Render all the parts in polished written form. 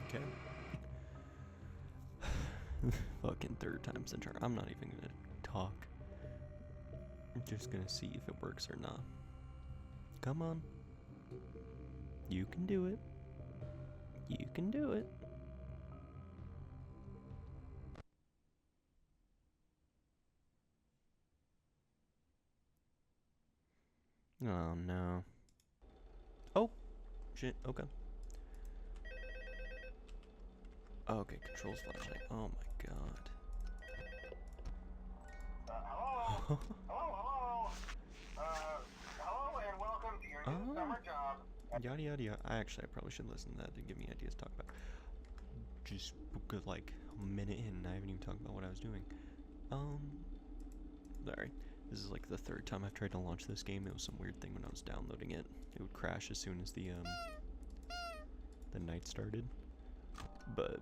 Okay. Fucking third time's the charm. I'm not even gonna talk. I'm just gonna see if it works or not. Come on. You can do it. You can do it. Oh no. Oh! Shit, okay. Okay, controls flashlight. Oh my god. Hello? Hello? Hello and welcome to your new summer job. Yada yada yada. I probably should listen to that to give me ideas to talk about. Just because, like, a minute in, I haven't even talked about what I was doing. Sorry. This is like the third time I've tried to launch this game. It was some weird thing when I was downloading it. It would crash as soon as the night started. But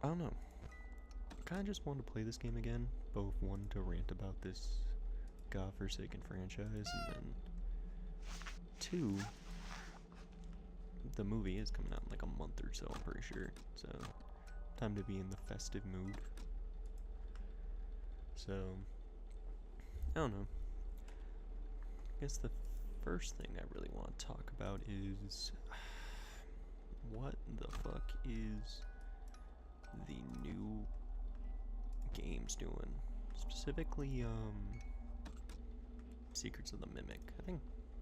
I don't know. I kind of just wanted to play this game again. Both one to rant about this godforsaken franchise, and then two, the movie is coming out in like a month or so, I'm pretty sure. So time to be in the festive mood. So I don't know. I guess the first thing I really want to talk about is what the fuck is the new games doing? Specifically, Secrets of the Mimic. I think,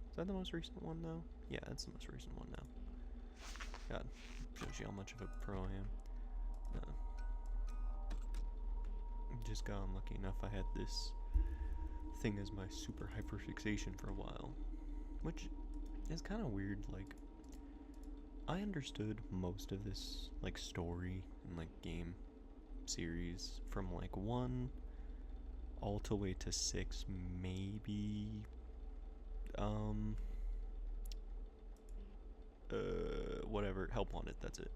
is that the most recent one now? Yeah, that's the most recent one now. God, shows you how much of a pro I am. Just got unlucky enough I had this thing as my super hyperfixation for a while. Which is kind of weird, like, I understood most of this, like, story and, like, game series from, like, 1 all the way to 6, maybe, whatever, Help Wanted, that's it.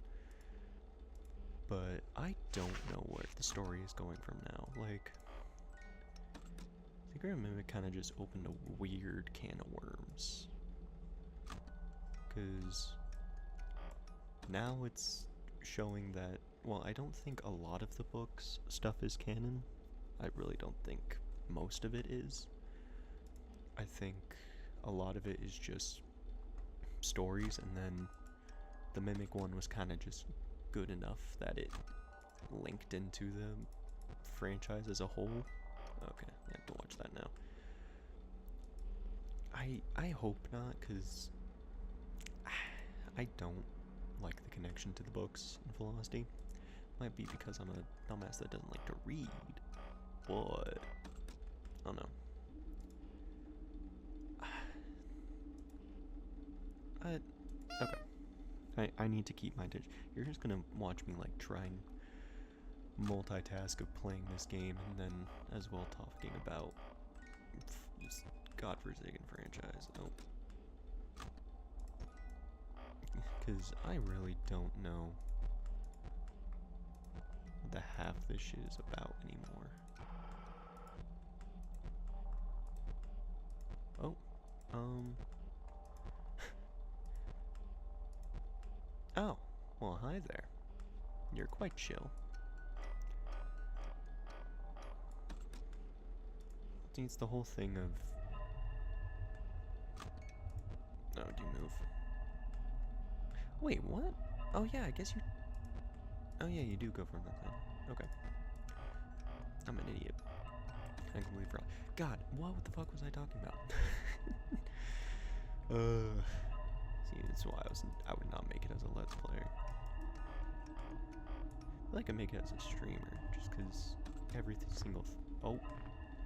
But I don't know where the story is going from now. Like, Secret of Mimic kind of just opened a weird can of worms. Because now it's showing that, well, I don't think a lot of the books stuff is canon. I really don't think most of it is. I think a lot of it is just stories, and then the Mimic one was kind of just good enough that it linked into the franchise as a whole. Okay, I have to watch that now. I hope not, because I don't like the connection to the books in full honesty. Might be because I'm a dumbass that doesn't like to read, but I don't know. Okay. I need to keep my attention. You're just gonna watch me like try and multitask of playing this game and then as well talking about this godforsaken franchise. Oh. Because I really don't know what the half this shit is about anymore. Oh, oh, well, hi there. You're quite chill. It's the whole thing of... Oh, do you move? Wait, what? Oh yeah, I guess you... Oh yeah, you do go from that thing. Okay. I'm an idiot. I completely forgot. God, what the fuck was I talking about? See, that's why I would not make it as a Let's Player. I feel like I make it as a streamer, just because every single... Oh,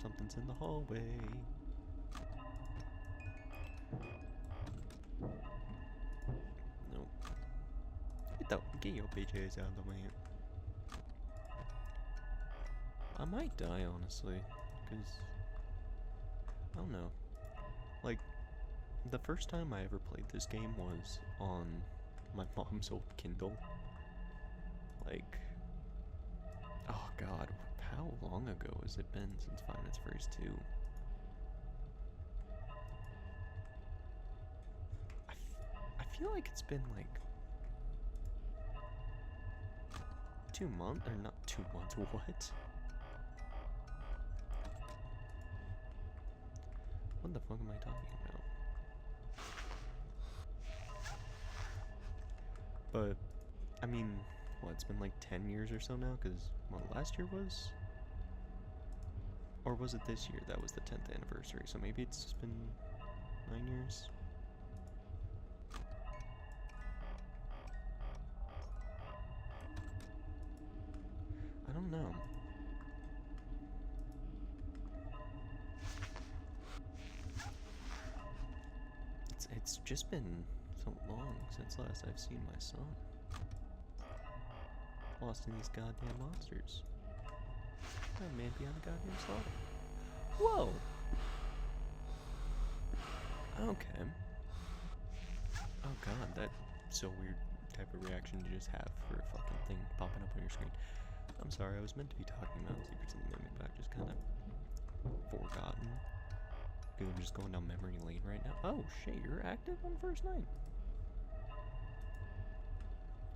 something's in the hallway. Nope. Get your bitch ass out of the way. I might die, honestly, because... I don't know. Like, the first time I ever played this game was on my mom's old Kindle. Like, oh god, how long ago has it been since Five Nights at Freddy's 2? I feel like it's been like 2 months, or not 2 months, what? What the fuck am I talking about? But, I mean, what, it's been like 10 years or so now, because, what, last year was? Or was it this year that was the 10th anniversary? So maybe it's just been 9 years? I don't know. It's just been so long since last I've seen my son. Lost in these goddamn monsters. That man beyond the goddamn slaughter. Whoa! Okay. Oh god, that's so weird type of reaction to just have for a fucking thing popping up on your screen. I'm sorry, I was meant to be talking about Secrets of the Mimic, but I've just kind of forgotten. Because I'm just going down memory lane right now. Oh shit, you're active on first night.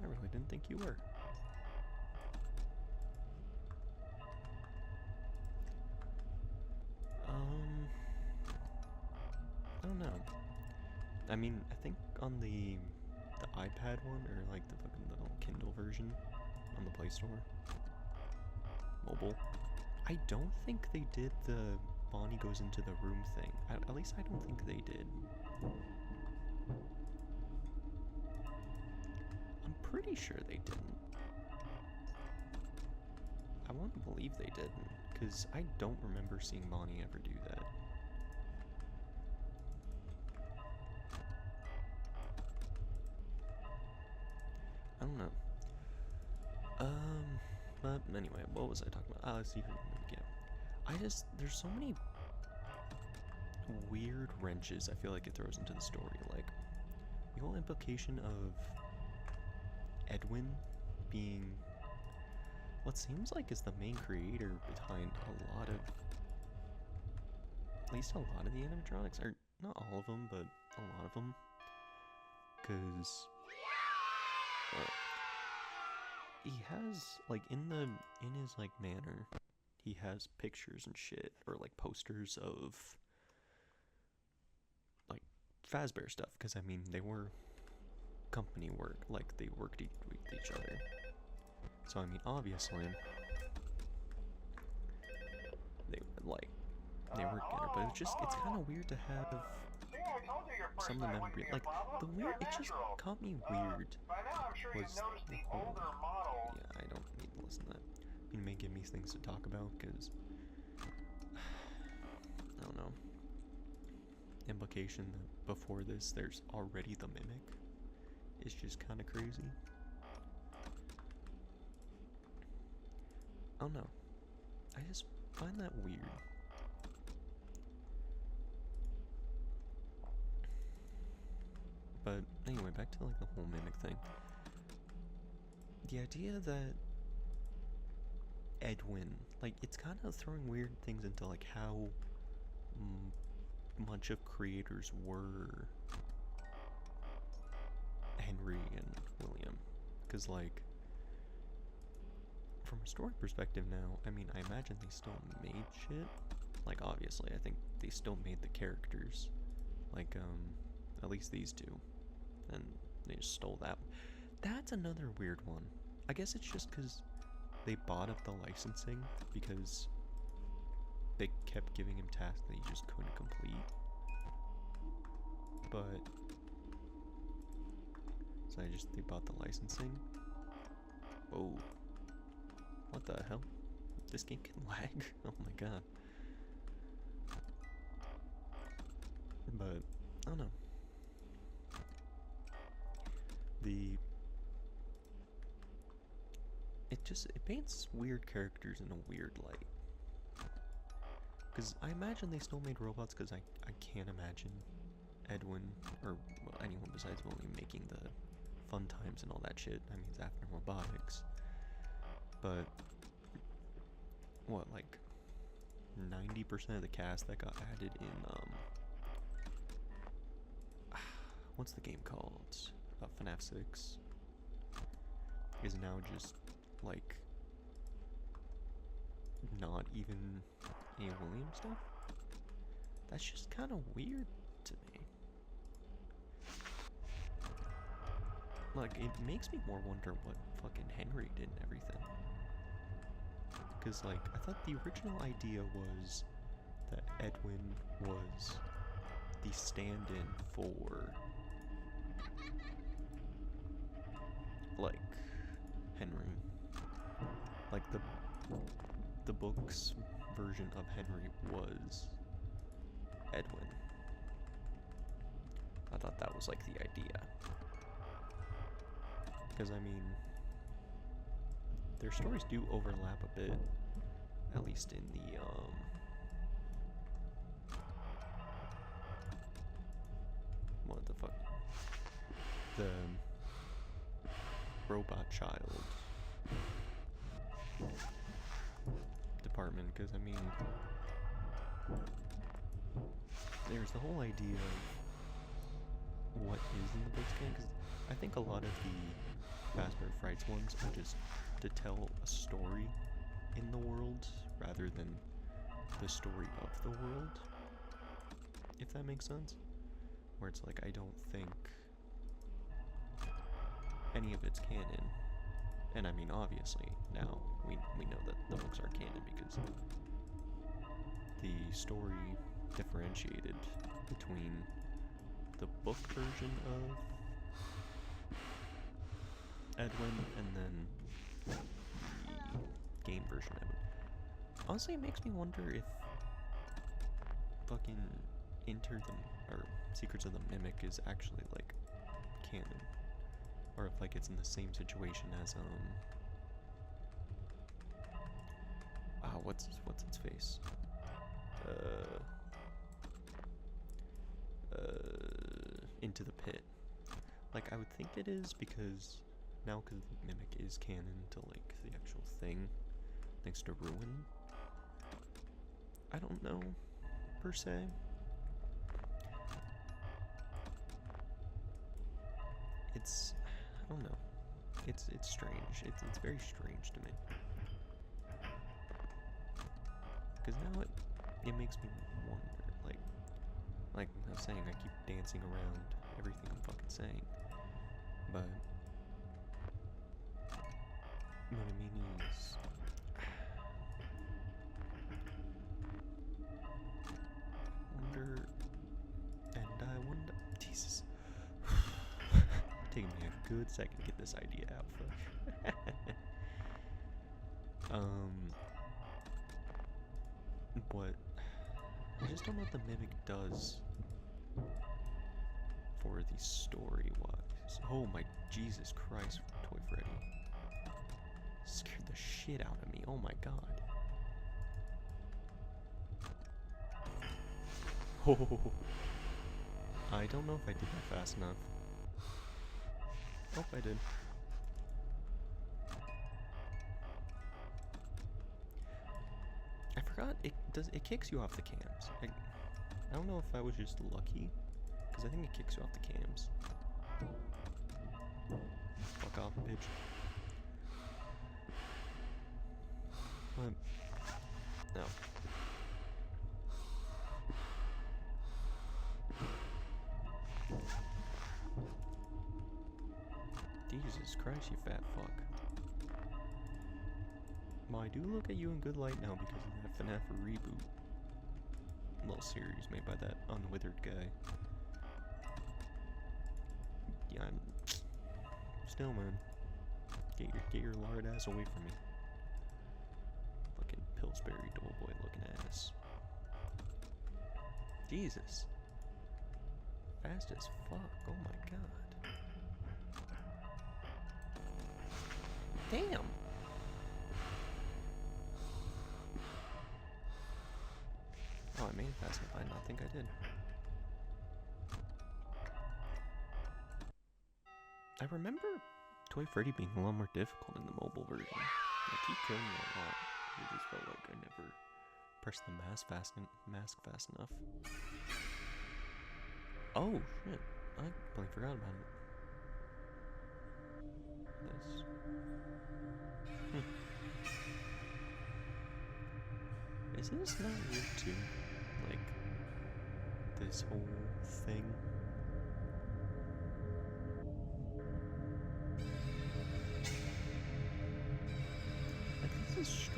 I really didn't think you were. I don't know. I mean, I think on the iPad one, or like the fucking little Kindle version on the Play Store, mobile, I don't think they did the Bonnie goes into the room thing. At least I don't think they did. I'm pretty sure they didn't. I want to believe they didn't, because I don't remember seeing Bonnie ever do that. I don't know. But anyway, what was I talking about? Oh, Secret Mimic, yeah. There's so many weird wrenches I feel like it throws into the story. Like, the whole implication of Edwin being what seems like is the main creator behind a lot of, at least a lot of the animatronics, or not all of them, but a lot of them, because he has, like, in his like manor, he has pictures and shit, or like posters of like Fazbear stuff, because I mean they were company work, like they worked with each other. So I mean, obviously, they work together. But it's kind of weird to have some of the memory, like the weird. It just caught me weird. Was the whole, yeah, I don't need to listen to that. You may give me things to talk about because I don't know. Implication that before this, there's already the mimic. It's just kind of crazy. I don't know. I just find that weird. But anyway, back to like the whole mimic thing. The idea that Edwin, like, it's kind of throwing weird things into like how much of creators were Henry and William, because like from a story perspective now, I mean, I imagine they still made shit. Like, obviously, I think they still made the characters. Like, at least these two. And they just stole that. That's another weird one. I guess it's just because they bought up the licensing, because they kept giving him tasks that he just couldn't complete. But, so they bought the licensing. Whoa. What the hell? This game can lag? Oh my god. But, I don't know. It paints weird characters in a weird light. Because I imagine they still made robots, because I can't imagine Edwin, or well, anyone besides William, making the fun times and all that shit. I mean, it's after robotics. But, what, like 90% of the cast that got added in, what's the game called? FNaF 6 is now just, like, not even a Williams stuff? That's just kind of weird to me. Like, it makes me more wonder what fucking Henry did and everything. Because, like, I thought the original idea was that Edwin was the stand-in for, like, Henry. Like, the book's version of Henry was Edwin. I thought that was, like, the idea. Because, I mean, their stories do overlap a bit, at least in the, what the fuck? The robot child department, because, I mean, there's the whole idea of what is in the books canon, because I think a lot of the Fazbear Frights ones are just to tell a story in the world rather than the story of the world, if that makes sense. Where it's like, I don't think any of it's canon. And I mean, obviously, now we know that the books are canon because the story differentiated between the book version of Edwin and then the game version of Edwin. Honestly, it makes me wonder if fucking Secrets of the Mimic is actually, like, canon. Or if, like, it's in the same situation as, what's its face? Into the Pit. Like, I would think it is because now, because the Mimic is canon to, like, the actual thing, thanks to Ruin. I don't know, per se. I don't know. It's strange. It's very strange to me. Because now it makes me wonder, like I was saying, I keep dancing around everything I'm fucking saying. But what I mean is, Jesus. Taking me a good second to get this idea out first. What I just don't know what the Mimic does for the story-wise. Oh my Jesus Christ, Toy Freddy. Scared the shit out of me, oh my god. Oh, I don't know if I did that fast enough. Oh, I did. I forgot, it kicks you off the cams. I don't know if I was just lucky, because I think it kicks you off the cams. Fuck off, bitch. What? No. Jesus Christ, you fat fuck. Well, I do look at you in good light now because of that FNaF reboot. Little series made by that unwithered guy. Yeah, I'm... Still, man. Get your lard ass away from me. Fucking Pillsbury Doughboy looking ass. Jesus. Fast as fuck, oh my god. Damn! Oh, I made it fast enough. I did not think I did. I remember Toy Freddy being a lot more difficult in the mobile version. Like, he killed me a lot. It just felt like I never pressed the mask fast enough. Oh, shit. I completely forgot about it. Is this not weird too? Like, this whole thing? Like, this is strange.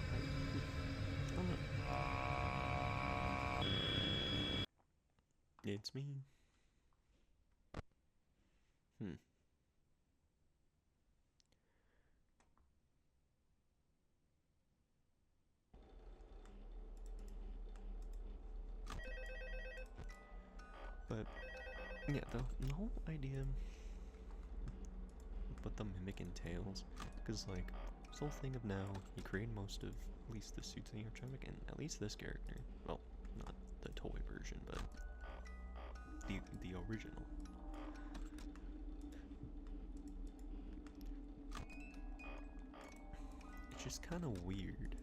I don't know. It's me. But, yeah, the whole idea what the mimic entails, because, like, this whole thing of now, he created most of, at least the suits in the Archimic, and at least this character, well, not the toy version, but the original. It's just kind of weird.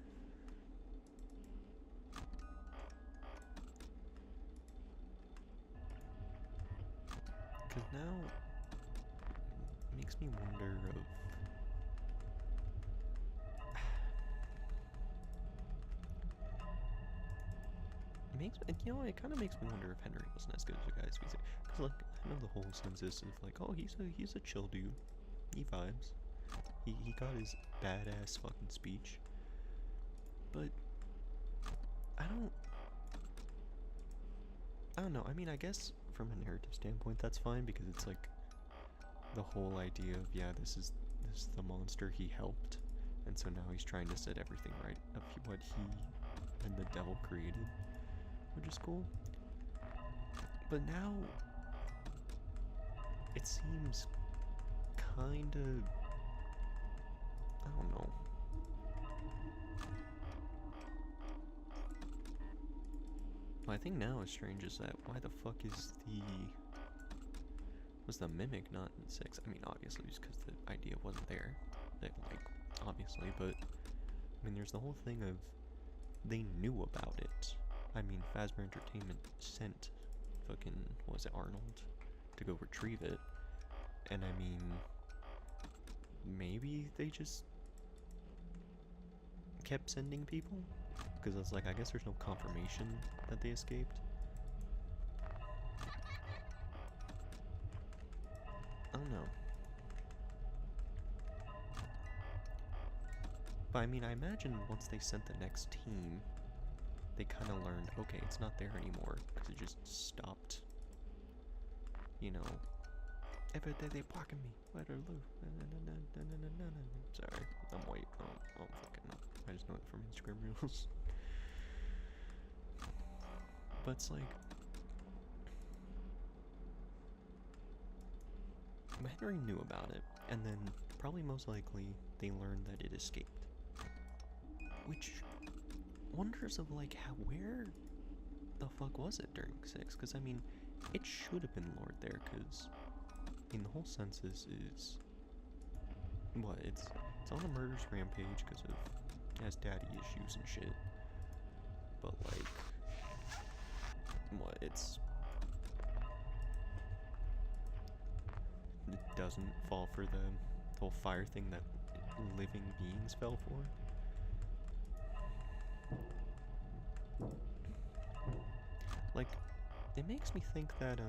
Because now, it makes me wonder of... it kind of makes me wonder if Henry wasn't as good as the guys we say. Because, like, I know the whole census of, like, oh, he's a chill dude. He vibes. He got his badass fucking speech. But, I don't know. I mean, I guess from a narrative standpoint, that's fine because it's like the whole idea of, yeah, this is the monster he helped, and so now he's trying to set everything right of what he and the devil created, which is cool. But now it seems kind of, I don't know. What I think now is strange is that why the fuck was the mimic not in 6? I mean, obviously, just because the idea wasn't there. Like, obviously, but I mean, there's the whole thing of they knew about it. I mean, Fazbear Entertainment sent fucking, was it Arnold, to go retrieve it. And I mean, maybe they just kept sending people? Because it's like, I guess there's no confirmation that they escaped. I don't know. But I mean, I imagine once they sent the next team, they kind of learned, okay, it's not there anymore, because it just stopped. You know, every day they blocking me. Waterloo. Sorry, I'm white. I don't fucking know. I just know it from Instagram reels. But it's like, Henry knew about it, and then probably most likely they learned that it escaped. Which wonders of like where the fuck was it during 6? Because I mean, it should have been lured there. Because I mean, the whole census is what it's on a murderous rampage because of it has daddy issues and shit. But like, what it doesn't fall for the whole fire thing that living beings fell for. Like, it makes me think that,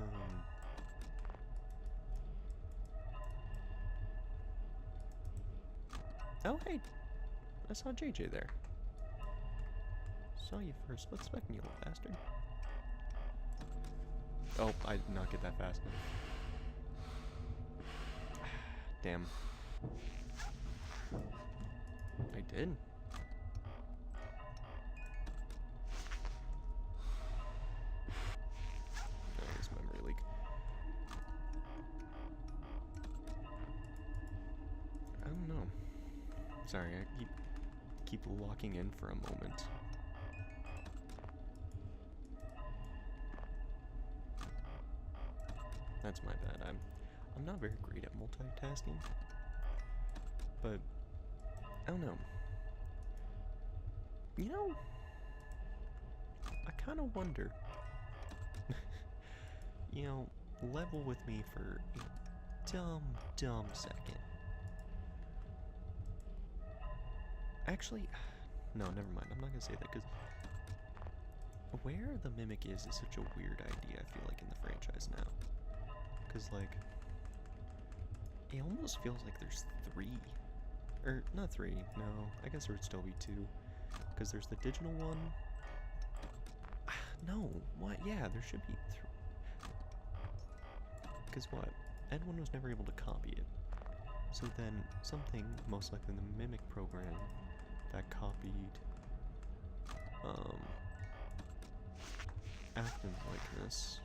oh, hey! I saw JJ there. Saw you first. What's expecting you, little bastard? Oh, I did not get that fast enough. Damn. I did. Memory leak. I don't know. Sorry, I keep locking in for a moment. That's my bad. I'm not very great at multitasking. But I don't know. You know, I kind of wonder. You know, level with me for a dumb second. Actually, no, never mind. I'm not gonna say that because where the mimic is such a weird idea, I feel like, in the franchise now. Because, like, it almost feels like there's 3. Or, not 3, no. I guess there would still be 2. Because there's the digital one. No, what? Yeah, there should be 3. Because what? N1 was never able to copy it. So then, something, most likely the Mimic program, that copied, active likeness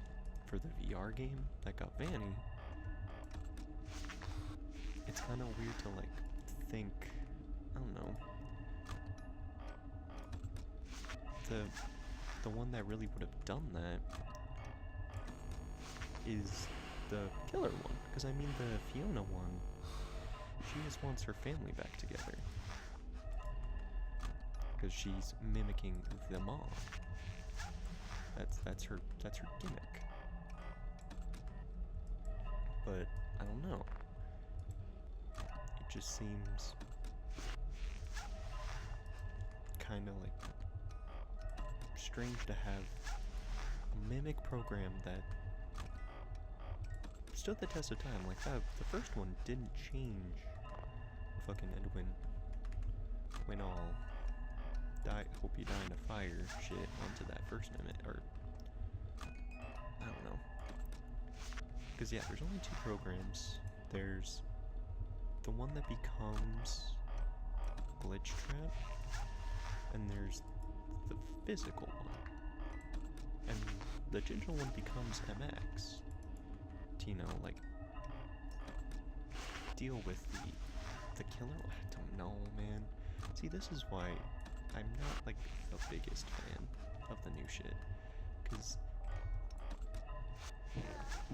for the VR game that got Vanny. It's kind of weird to, like, think, I don't know, the one that really would have done that is the killer one, because I mean the Fiona one, she just wants her family back together, because she's mimicking the mom. That's her gimmick. But I don't know. It just seems kind of like strange to have a mimic program that stood the test of time like that. The first one didn't change. Fucking Edwin went all hope you die in a fire shit onto that first mimic, or I don't know. Because yeah, there's only 2 programs. There's the one that becomes Glitch Trap, and there's the physical one. And the digital one becomes MX. To, you know, like, deal with the killer. I don't know, man. See, this is why I'm not, like, the biggest fan of the new shit. Because,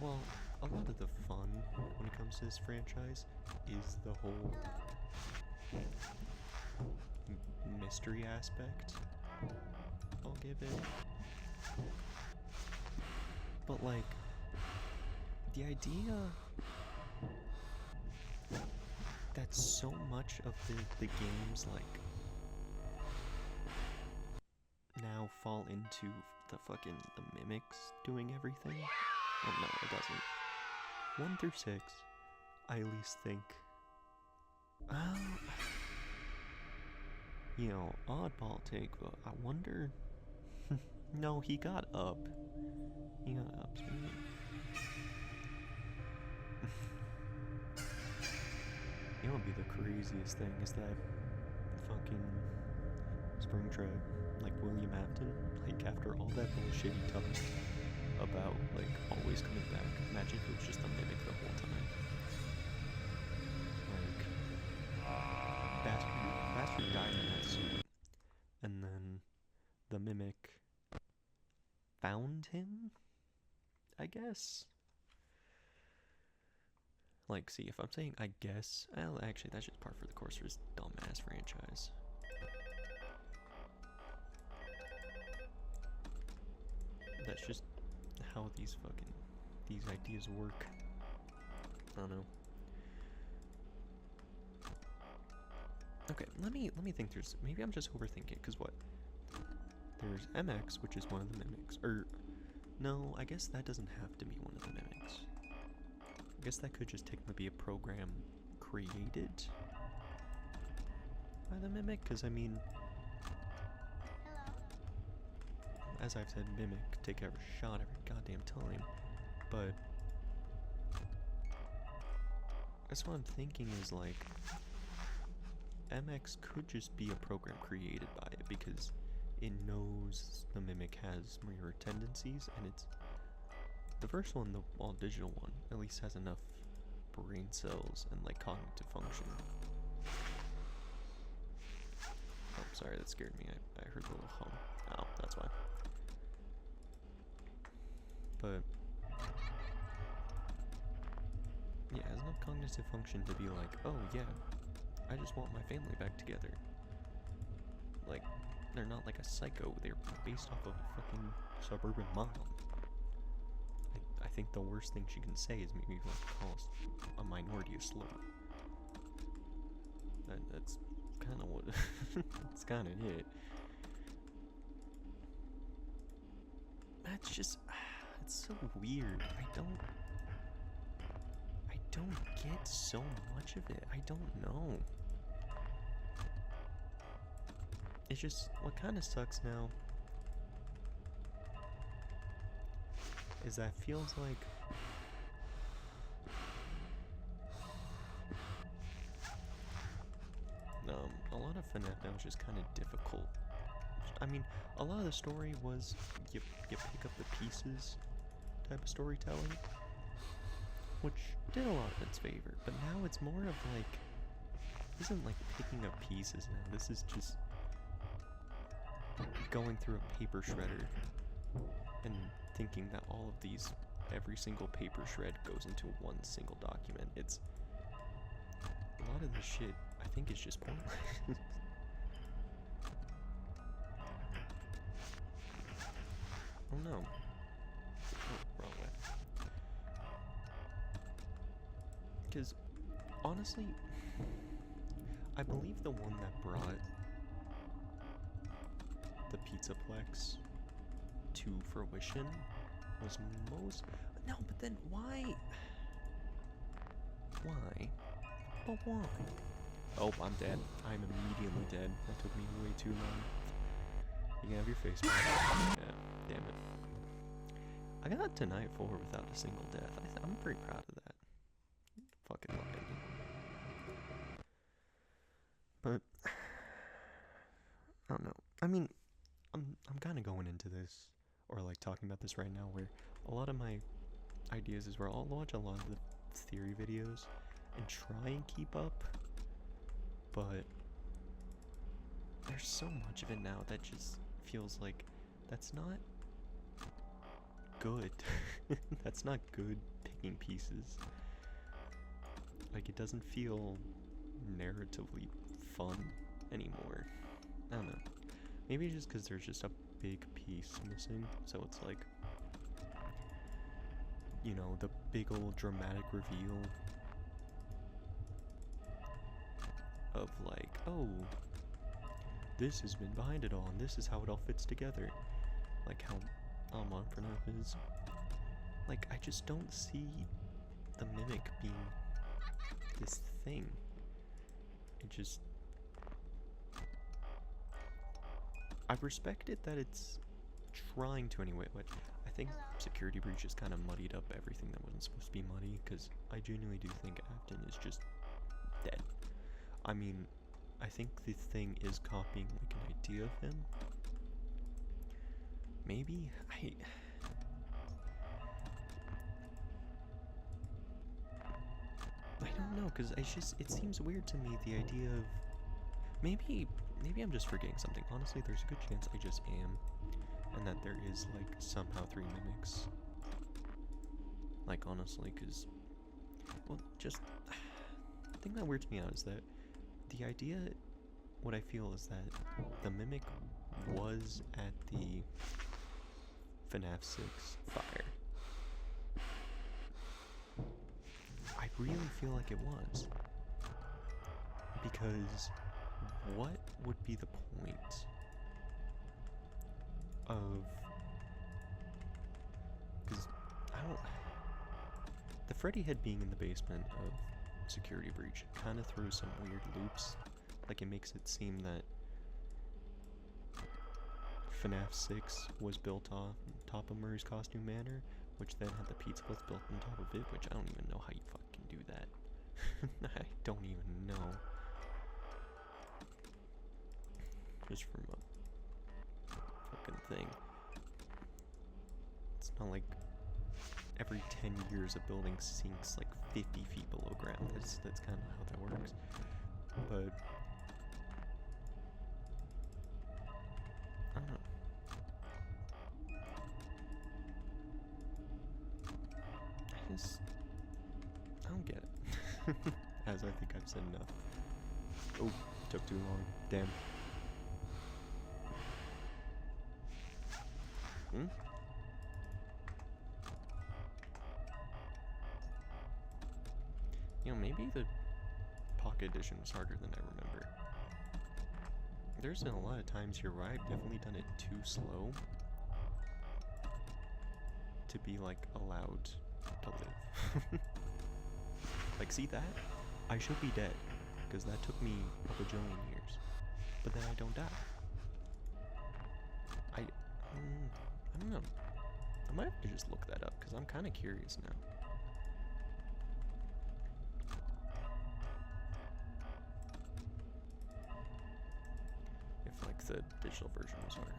well, a lot of the fun when it comes to this franchise is the whole mystery aspect, I'll give it. But, like, the idea that so much of the games, like, now fall into the mimics doing everything. Oh no, it doesn't. 1 through 6, I at least think, you know, oddball take, but I wonder. No, he got up. He got up. You know what would be the craziest thing is that fucking Springtrap, like William Afton, like after all that bullshit he talked about, like always coming back, imagine if it was just a mimic the whole time. Like, Bastard died in that suit, and then the mimic found him, I guess. Like, see, if I'm saying I guess, well, actually, that's just par for the course for this dumbass franchise. That's just how these ideas work. I don't know. Okay, let me think. Maybe I'm just overthinking. Cause what? There's MX, which is one of the mimics. Or no, I guess that doesn't have to be one of the mimics. I guess that could just technically be a program created by the mimic. Cause I mean, as I've said, mimic take every shot every goddamn time. But that's what I'm thinking is like, MX could just be a program created by it because it knows the mimic has mirror tendencies, and it's the first one, the all digital one, at least has enough brain cells and like cognitive function. Oh, sorry, that scared me. I heard the little hum. Oh, that's why. But yeah, it has enough cognitive function to be like, oh yeah, I just want my family back together. Like, they're not like a psycho, they're based off of a fucking suburban mom. I think the worst thing she can say is maybe like call a minority a slur. That's kind of what that's kind of it. That's just, it's so weird. I don't get so much of it. I don't know. It's just, what kind of sucks now is that feels like a lot of FNaF now is just kind of difficult. I mean, a lot of the story was you pick up the pieces type of storytelling, which did a lot in its favor, but now it's more of like, this isn't like picking up pieces now, this is just going through a paper shredder and thinking that all of these, every single paper shred goes into one single document. It's, a lot of this shit, I think, is just pointless. Oh no. Oh, wrong way. Because, honestly, I believe the one that brought the Pizzaplex to fruition was most... No, but then why? Why? But why? Oh, I'm dead. I'm immediately dead. That took me way too long. You can have your face back. Yeah, damn it. I got to night 4 without a single death. I'm pretty proud of that. Fucking love it. But I don't know. I mean, I'm kind of going into this, or like talking about this right now, where a lot of my ideas is where I'll watch a lot of the theory videos and try and keep up, but there's so much of it now that just feels like that's not good. That's not good picking pieces. Like, it doesn't feel narratively fun anymore. I don't know. Maybe just because there's just a big piece missing, so it's like, you know, the big old dramatic reveal of like, oh, this has been behind it all, and this is how it all fits together. Like how FNaF is. Like, I just don't see the Mimic being this thing. It just... I respect it that it's trying to anyway, but I think Security Breach just kind of muddied up everything that wasn't supposed to be muddy, because I genuinely do think Afton is just dead. I mean, I think the thing is copying like an idea of him. Maybe? I don't know, because it seems weird to me, the idea of... Maybe I'm just forgetting something. Honestly, there's a good chance I just am. And that there is, like, somehow 3 mimics. Like, honestly, because... Well, just... The thing that weirds me out is that the idea... What I feel is that the Mimic was at the FNaF 6 fire. I really feel like it was. Because what would be the point of... Because I don't... The Freddy head being in the basement of Security Breach kind of throws some weird loops. Like, it makes it seem that FNaF 6 was built on top of Murray's Costume Manor, which then had the Pizza Place built on top of it, which I don't even know how you fucking do that. I don't even know. Just from a fucking thing. It's not like every 10 years a building sinks like 50 feet below ground. That's kind of how that works. But I don't know. I don't get it. As I think I've said enough. Oh, took too long. Damn. You know, maybe the Pocket Edition was harder than I remember. there's been a lot of times here where I've definitely done it too slow to be, like, allowed to live. Like, see that? I should be dead, because that took me a bajillion years. But then I don't die. I don't know. I might have to just look that up, because I'm kind of curious now. If, like, the digital version was harder.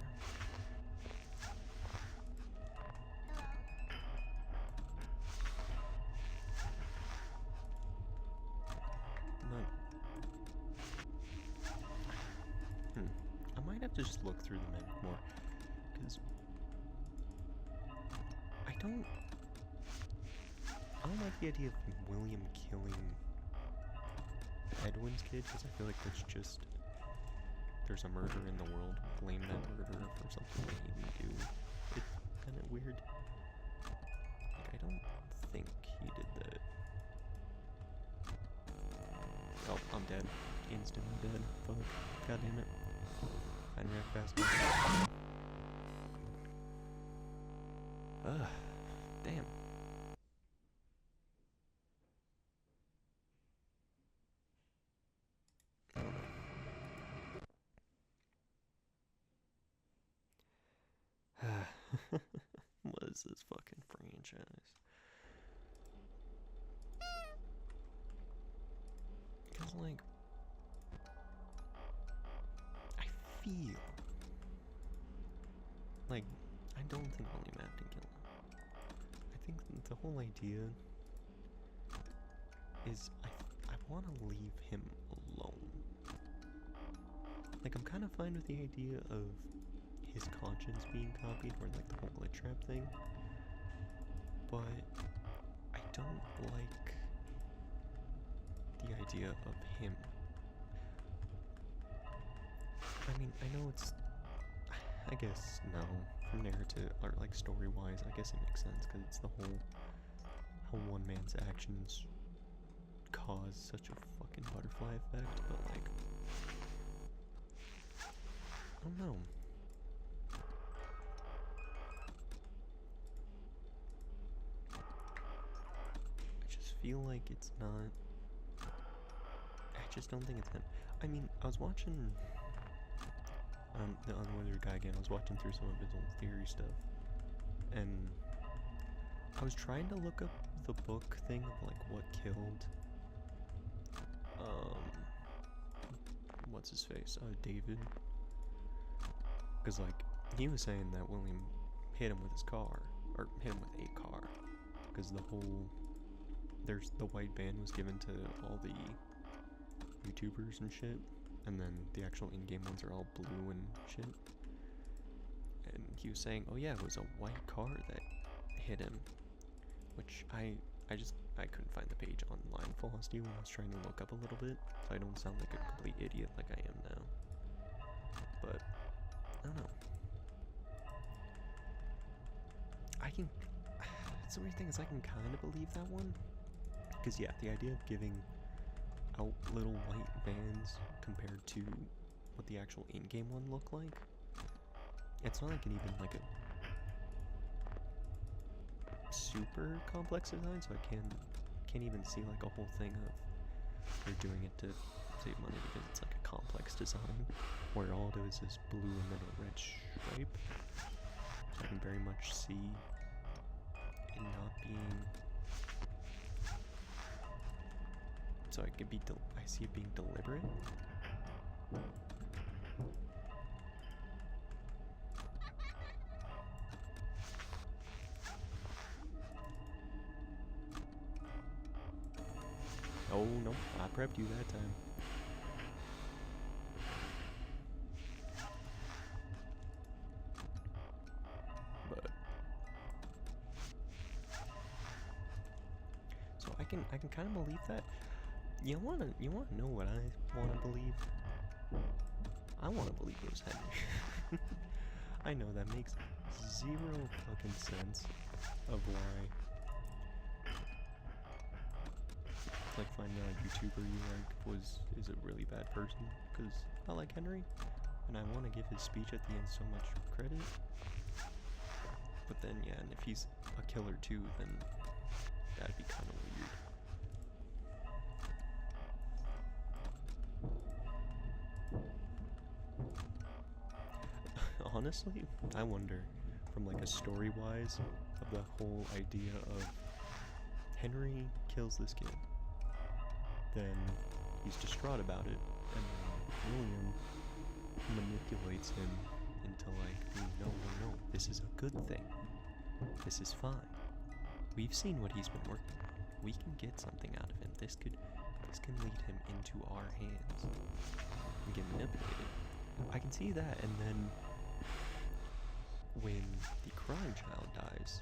I might have to just look through the menu more, because I don't like the idea of William killing Edwin's kid, because I feel like that's just, there's a murder in the world, blame that murderer for something that he didn't do. It's kind of weird. Like, I don't think he did that. Oh, I'm dead. Instantly dead. Fuck. God damn it. I didn't react fast enough. Ugh. Damn. I don't know. What is this fucking franchise? Because, like, I feel like I don't think only Matt can kill him. I think the whole idea is I want to leave him alone. Like, I'm kind of fine with the idea of his conscience being copied, or like the whole glitch trap thing, but I don't like the idea of him. I mean, I know it's, I guess, no, from narrative, or like story-wise, I guess it makes sense, because it's the whole, how one man's actions cause such a fucking butterfly effect, but like, I don't know. I just feel like it's not, I just don't think it's him. I mean, I was watching the Unweathered Guy again. I was watching through some of his old theory stuff, and I was trying to look up the book thing of like what killed what's his face, David, because like he was saying that William hit him with his car, or hit him with a car, because the whole, there's the white band was given to all the YouTubers and shit, and then the actual in-game ones are all blue and shit. And he was saying, oh yeah, it was a white car that hit him, which I couldn't find the page online for honesty when I was trying to look up a little bit, so I don't sound like a complete idiot like I am now. But I don't know. It's the weird thing is I can kind of believe that one, because yeah, the idea of giving out little white bands compared to what the actual in-game one looked like, it's not like an even like a super complex design, so I can't even see like a whole thing of they're doing it to save money, because it's like a complex design where all it is blue and then a red stripe. So I can very much see it not being, so I could be I see it being deliberate. Oh no, I prepped you that time. But so I can kind of believe that. You wanna know what I wanna believe? I wanna believe it was Henry. I know that makes zero fucking sense of why. Like finding out a YouTuber you like is a really bad person, because I like Henry, And I want to give his speech at the end so much credit. But then, yeah, and if he's a killer too, then that'd be kind of weird. Honestly, I wonder, from like a story-wise, of the whole idea of Henry kills this kid, then he's distraught about it, and then William manipulates him into like, no, this is a good thing. This is fine. We've seen what he's been working on. We can get something out of him. This can lead him into our hands and get manipulated. I can see that, and then when the crime child dies,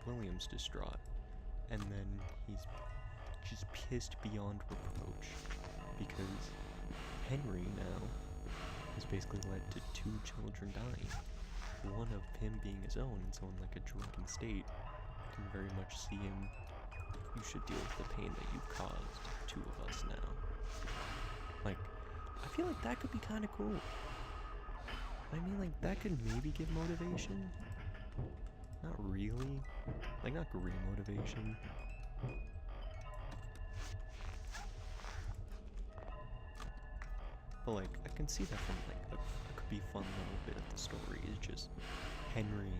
William's distraught, and then he's just pissed beyond reproach because Henry now has basically led to 2 children dying, one of him being his own, and so in like a drunken state, you can very much see him, you should deal with the pain that you've caused 2 of us now. Like, I feel like that could be kind of cool. I mean, like, that could maybe give motivation. Not really. Like, not great motivation. But, like, I can see that from, like, it could be fun little bit of the story. Is just Henry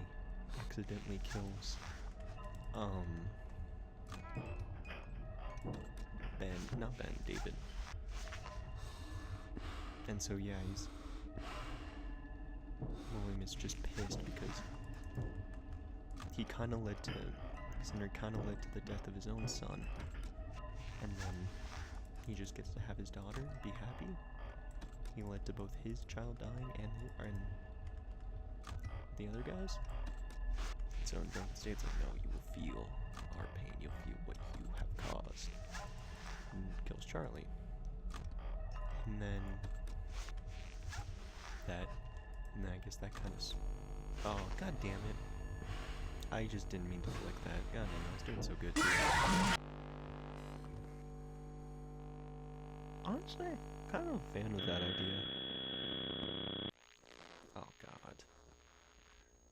accidentally kills, David. And so, yeah, William is just pissed because he kind of led to the death of his own son, and then he just gets to have his daughter be happy. He led to both his child dying and the other guys. So in drunken state's like, no, you will feel our pain. You'll feel what you have caused. And kills Charlie. And then I guess that kind of. Oh, god damn it! I just didn't mean to flick that. God damn, I was doing so good. Honestly, kind of a fan of that idea. Oh god.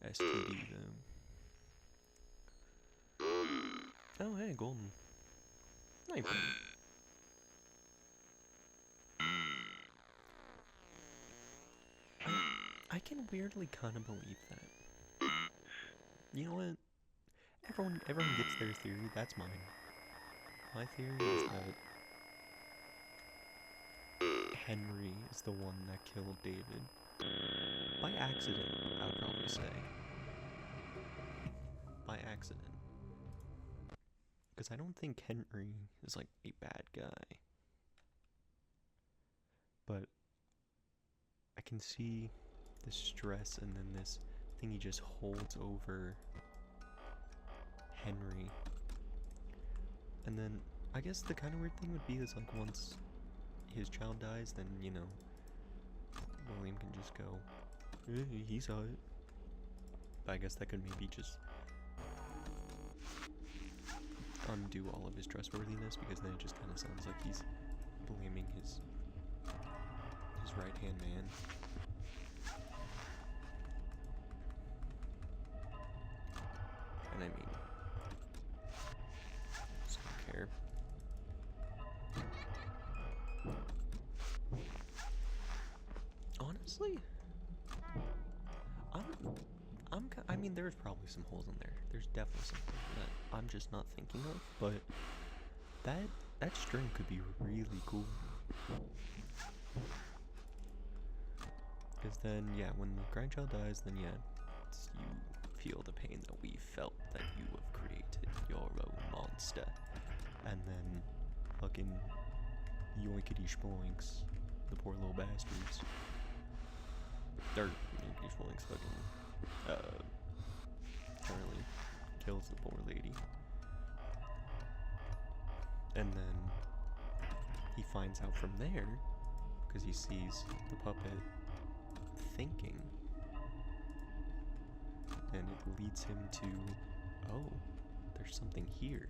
STD them. Oh hey, golden. Hey, buddy. I can weirdly kind of believe that. You know what? Everyone gets their theory. That's mine. My theory is that Henry is the one that killed David. By accident, I would probably say. By accident. Because I don't think Henry is like a bad guy. But I can see the stress and then this thing he just holds over Henry. And then I guess the kind of weird thing would be is like once his child dies, then, you know, William can just go, he saw it. But I guess that could maybe just undo all of his trustworthiness, because then it just kind of sounds like he's blaming his right-hand man. And I mean, just don't care. Honestly, I mean, there's probably some holes in there. There's definitely something that I'm just not thinking of, but that string could be really cool. Because then, yeah, when the grandchild dies, then yeah, you feel the pain that we felt that you have created your own monster. And then fucking yoinkity schmoinks, the poor little bastards. Or yoinkity schmoinks fucking Charlie kills the poor lady. And then he finds out from there, because he sees the puppet thinking, and it leads him to, oh, there's something here.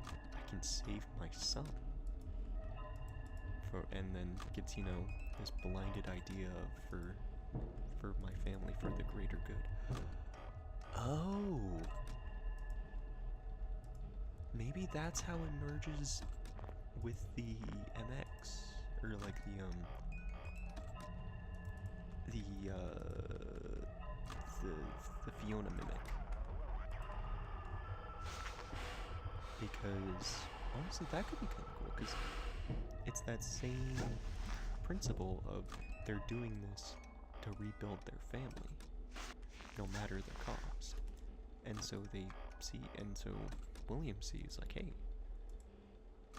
I can save my son. And then gets, you know, this blinded idea of for my family, for the greater good. Oh, maybe that's how it merges with the MX, or like the Fiona mimic. Because honestly, that could be kind of cool. Because it's that same principle of they're doing this to rebuild their family, no matter the cost. And so William sees like, hey,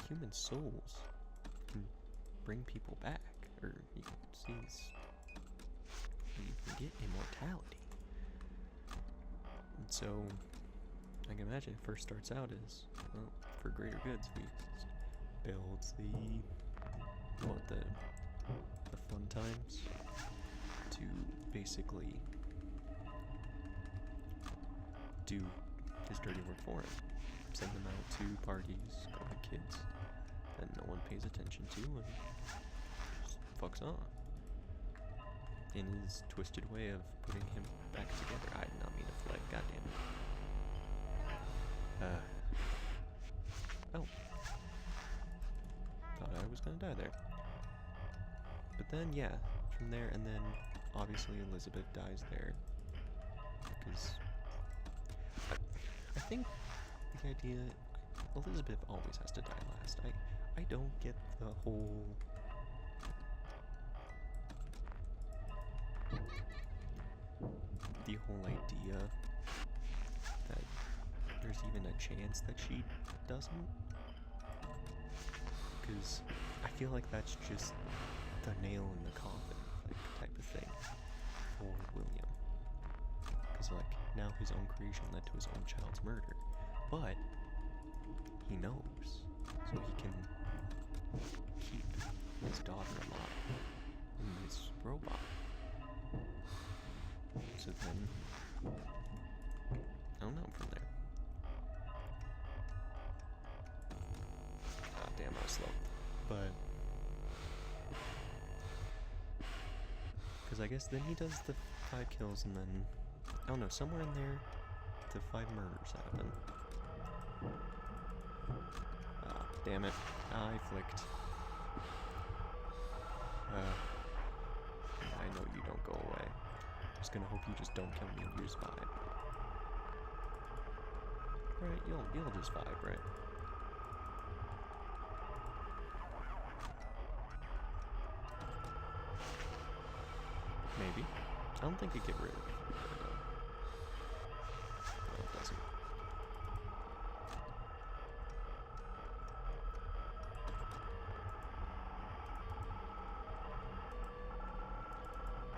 human souls can bring people back, or he sees you can get immortality. And so I can imagine it first starts out as, well, for greater goods, he builds the fun times to basically do his dirty work for him. Send them out to parties, collect kids that no one pays attention to, and just fucks on. In his twisted way of putting him back together. I did not mean to flag, goddamn it. Oh. Thought I was gonna die there. But then, yeah, from there, and then obviously Elizabeth dies there. Because I think the idea, Elizabeth always has to die last. I don't get the whole idea that there's even a chance that she doesn't. Because I feel like that's just the nail in the coffin, like, type of thing for William. Because, like, now his own creation led to his own child's murder. But he knows, so he can keep his daughter alive in this robot. So then, I don't know from there. Ah, damn, I was slow. But, because I guess then he does the 5 kills, and then, I don't know, somewhere in there, the 5 murders happen. Ah, damn it. I flicked. I know you don't go away. Just gonna hope you just don't kill me and you just vibe. Right, you'll just vibe, right? Maybe. I don't think it get rid of it. No, it doesn't.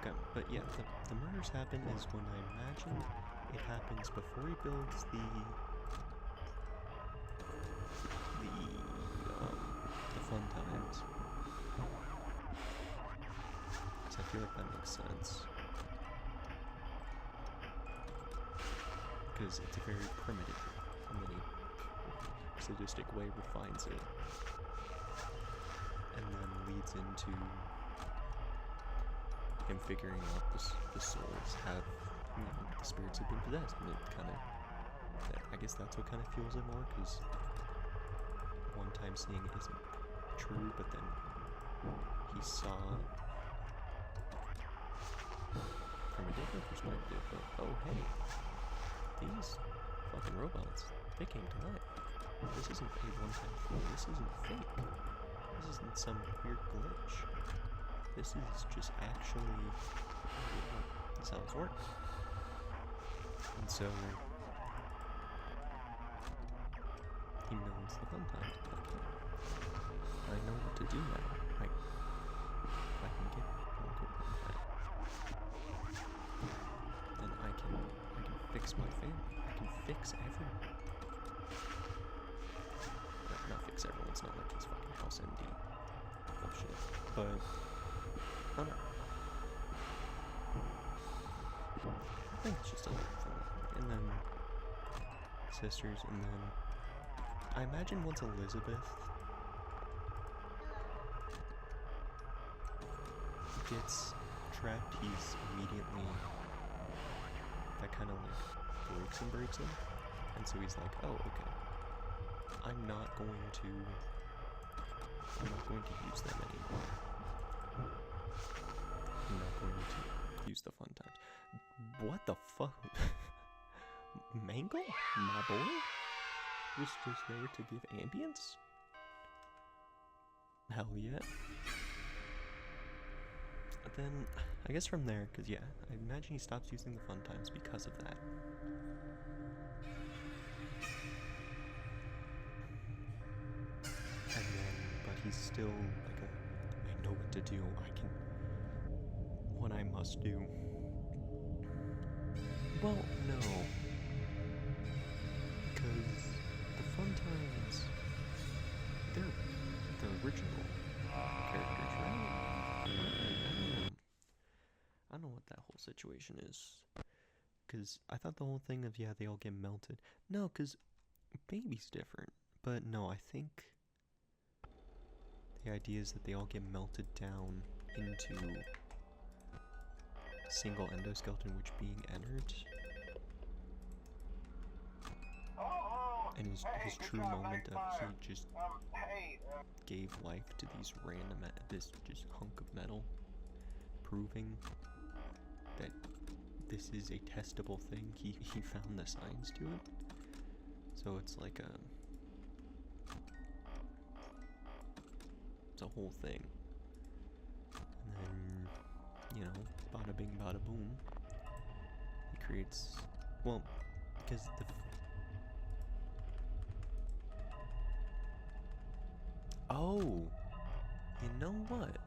Okay, but yeah, the murders happen is when I imagine it happens before he builds the fun times. So I feel like that makes sense. Because it's a very primitive, and then he sadistic way refines it. And then leads into him figuring out the souls have, the spirits have been possessed, and it kind of, I guess that's what kind of fuels it more, because one time seeing it isn't true, but then he saw from a different perspective of, oh hey, these fucking robots, they came to life. This isn't a one-time thing, this isn't fake, this isn't some weird glitch. This is just actually, this how it works. And so, he knows the fun times. I know what to do now. I can get more good than that. Then I can fix my family. I can fix everyone. Not fix everyone, it's not like it's fucking House MD bullshit. But I don't know. I think it's just a little thing. And then sisters, and then I imagine once Elizabeth gets trapped, he's immediately, that kind of like breaks him, and so he's like, oh, okay, I'm not going to use them anymore. I'm not going to use the fun times. What the fuck? Mangle? My boy? Was just there to give ambience? Hell yeah. Then, I guess from there, because yeah, I imagine he stops using the fun times because of that. And then, but he's still like I know what to do, what I must do. Well, no. Because the fun times, they're the original characters, right? I don't know what that whole situation is. Because I thought the whole thing of, yeah, they all get melted. No, because Baby's different. But no, I think the idea is that they all get melted down into a single endoskeleton, which being entered. And his true moment of he just gave life to these random, this just hunk of metal, proving that this is a testable thing. He found the science to it. So it's like it's a whole thing. And then, you know, bada bing bada boom. He creates, well, because the oh, you know what?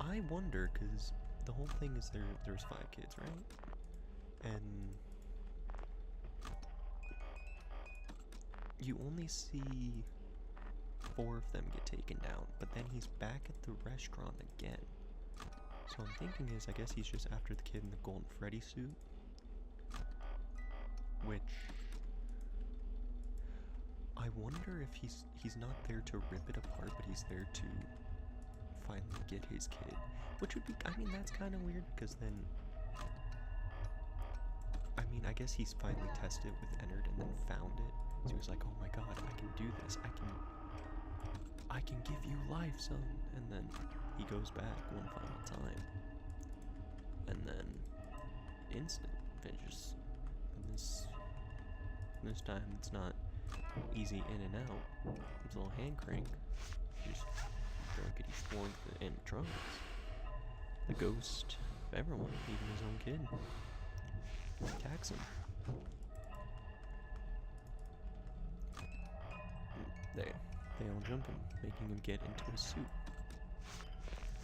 I wonder, because the whole thing is there's 5 kids, right? And you only see 4 of them get taken down, but then he's back at the restaurant again. So I'm thinking is, I guess he's just after the kid in the golden Freddy suit, which I wonder if he's not there to rip it apart, but he's there to finally get his kid, which would be, I mean, that's kind of weird, because then, I mean, I guess he's finally tested with Ennard and then found it, so he was like, oh my god, I can do this, I can give you life, son, and then he goes back one final time, and then instant finishes, and this time it's not easy in and out, it's a little hand crank, just exploring the animatronics. The ghost of everyone, even his own kid. Attacks him. They all jump him, making him get into his suit.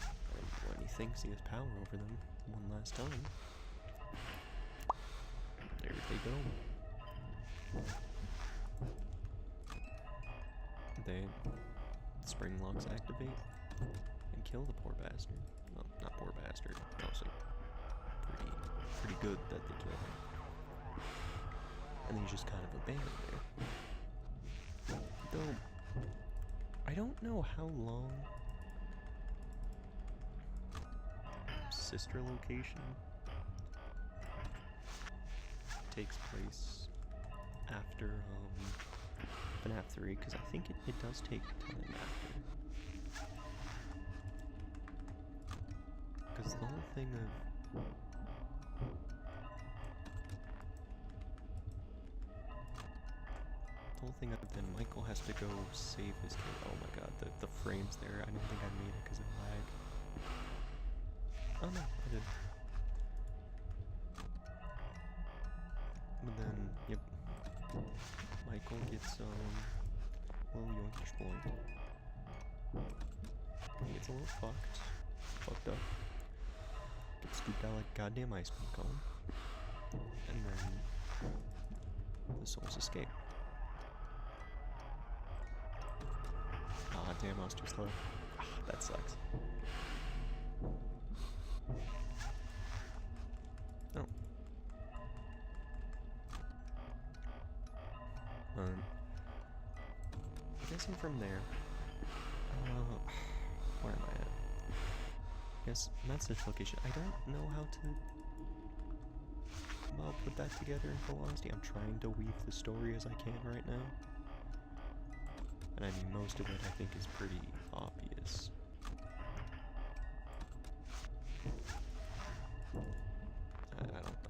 And when he thinks he has power over them one last time, there they go. Spring locks activate and kill the poor bastard. Well, not poor bastard. Mostly pretty good that they kill him. And then he's just kind of abandoned there. Though I don't know how long Sister Location takes place after FNaF 3, because I think it does take time after. Because the whole thing of then Michael has to go save his kid. Oh my god, the frames there, I don't think I made it because of lag. Oh no, I did. But then, yep, Michael gets, well, yoinkish point. He gets a little fucked up. Gets scooped out like goddamn ice cream cone. And then the souls escape. Ah, damn, I was too slow. Ah, that sucks. Oh. I'm guessing from there. Where am I at? Yes, that's this location. I don't know how to, well, put that together in full honesty. I'm trying to weave the story as I can right now. And I mean, most of it I think is pretty obvious. I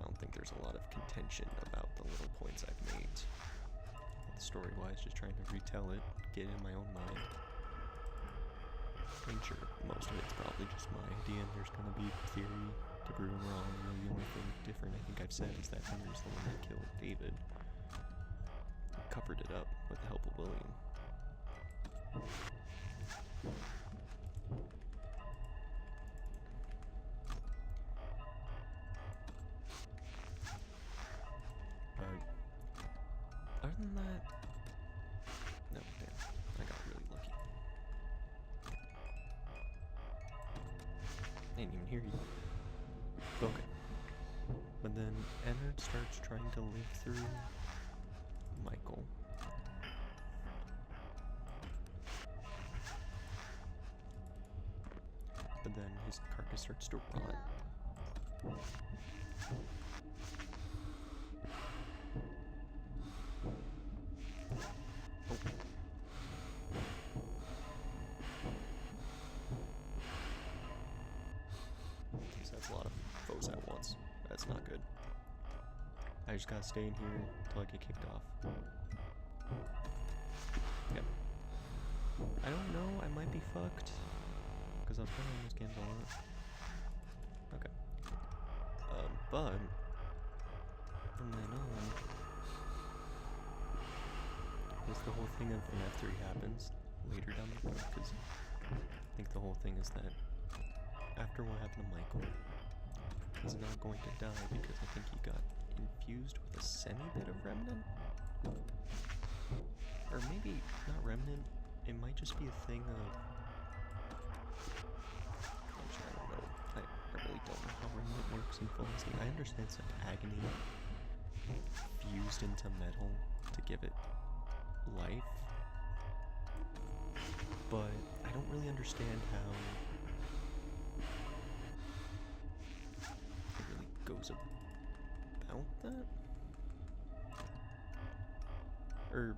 don't think there's a lot of contention about the little points I've made. Story-wise, just trying to retell it, get it in my own mind. I'm sure most of it's probably just my idea, and there's gonna be theory to prove them wrong. You know, the only thing different I think I've said is that Henry's the one that killed David. I covered it up with the help of William. But other than that, no, damn, I got really lucky. I didn't even hear you. Okay. But then Ennard starts trying to live through Michael. But then his carcass starts to rot. That's a lot of foes at once. That's not good. I just gotta stay in here until I get kicked off. Yep. I don't know, I might be fucked. Because I was playing on those games a lot. Okay. But from then on, is the whole thing of FNaF 3 happens later down the road, because I think the whole thing is that after what happened to Michael, he's not going to die because I think he got infused with a semi-bit of remnant? Or maybe not remnant, it might just be a thing of... Actually, I don't know. I really don't know how remnant works in full honesty. I understand it's like agony fused into metal to give it life, but I don't really understand how it really goes about that. Or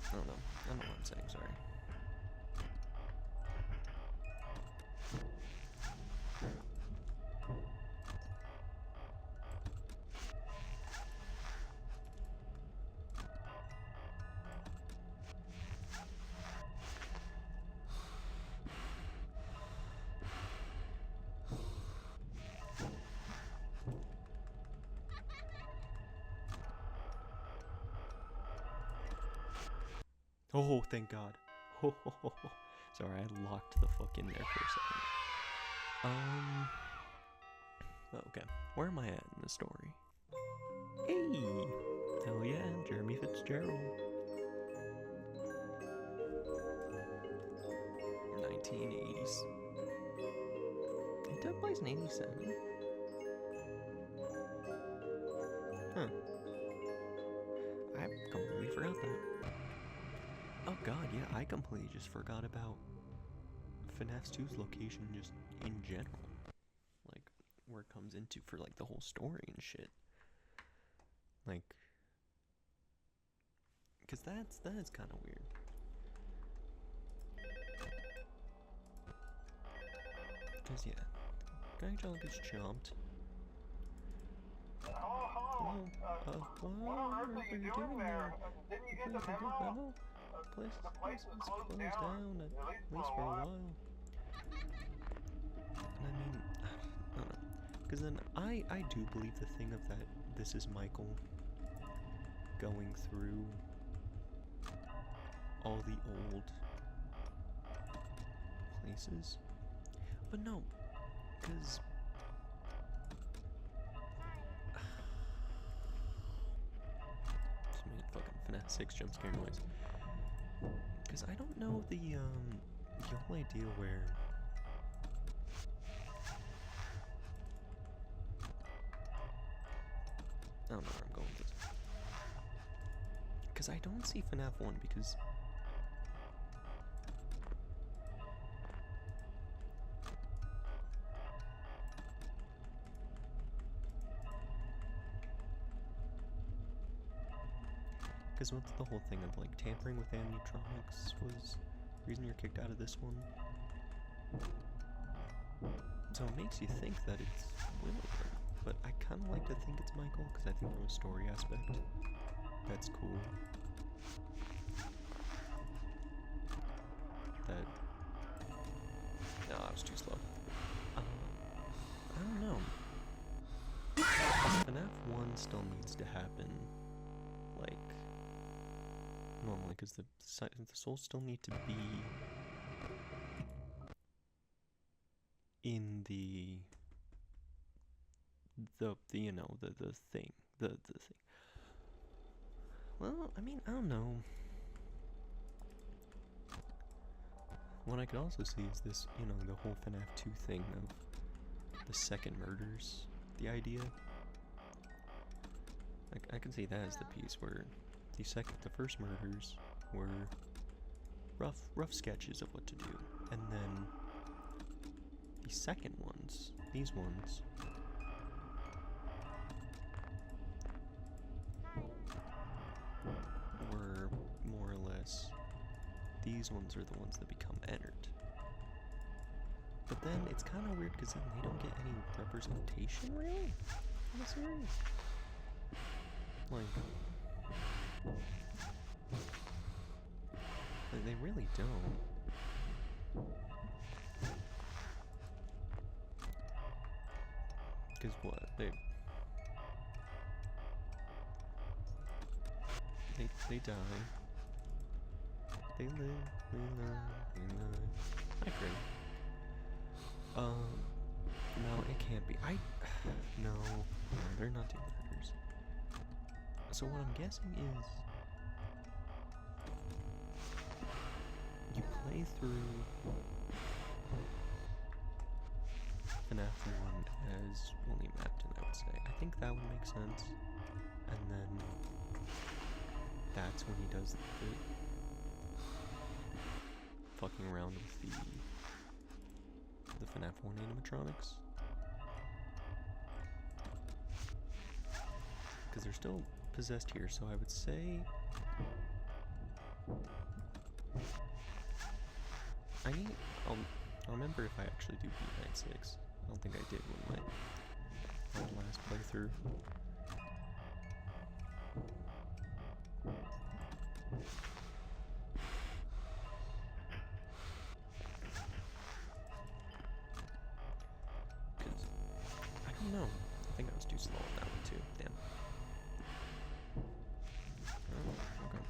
I don't know. I don't know what I'm saying, sorry. Oh, thank God. Oh, sorry, I locked the fuck in there for a second. Okay. Where am I at in the story? Hey! Hell yeah, Jeremy Fitzgerald. 1980s. It took place in 87. Huh. I completely forgot that. Oh god, yeah, I completely just forgot about FNaF 2's location just in general. Like, where it comes into for, like, the whole story and shit. Like, because that's kind of weird. Because, yeah, Grandchild gets chomped. Hello? What on earth are you doing there? Didn't you get the memo? The place is closed down, at least for a while. And I mean, I don't know. Because then I do believe the thing of that this is Michael going through all the old places. But no, because... Just made fucking FNaF 6 jump scare noise. Because I don't know the whole idea where... I don't know where I'm going with this. Because I don't see FNaF 1 because... Because what's the whole thing of, like, tampering with animatronics was the reason you're kicked out of this one? So it makes you think that it's William, but I kind of like to think it's Michael, because I think from a story aspect, that's cool. That... No, I was too slow. I don't know. FNaF 1 still needs to happen, like, normally, because the souls still need to be in the you know, the thing. The thing. Well, I mean, I don't know. What I could also see is this, you know, the whole FNaF 2 thing of the second murders, the idea. I can see that as the piece where the first murders were rough sketches of what to do, and then the second ones, these ones, were more or less, these ones are the ones that become entered. But then it's kind of weird because then they don't get any representation, really, in the series. Like they really don't. Because what? They die. They live, they learn, they learn. Hi, Freddy. No, it can't be. No, they're not doing murders. So what I'm guessing is you play through FNaF 1 as William Afton, I would say. I think that would make sense. And then that's when he does the fucking around with the FNaF 1 animatronics. Because they're still possessed here, so I would say I'll remember if I actually do beat Night 6. I don't think I did when my last playthrough. Because I don't know. I think I was too slow on that one too. Damn. Okay.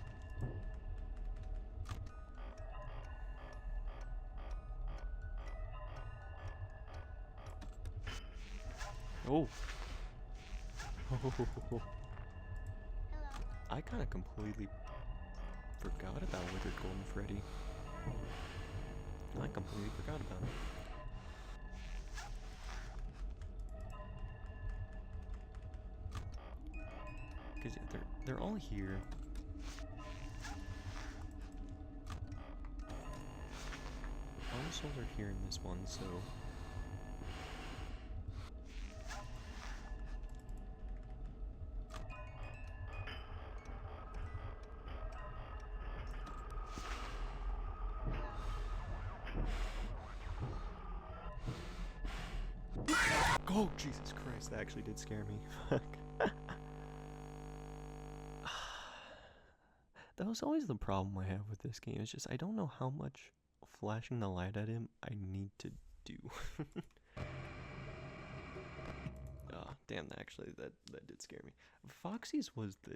Oh. I kind of completely forgot about Withered Golden Freddy. I completely forgot about it. Because yeah, they're all here. All the souls are here in this one, so oh, Jesus Christ, that actually did scare me. Fuck. That was always the problem I have with this game. It's just I don't know how much flashing the light at him I need to do. Damn, that did scare me. Foxy's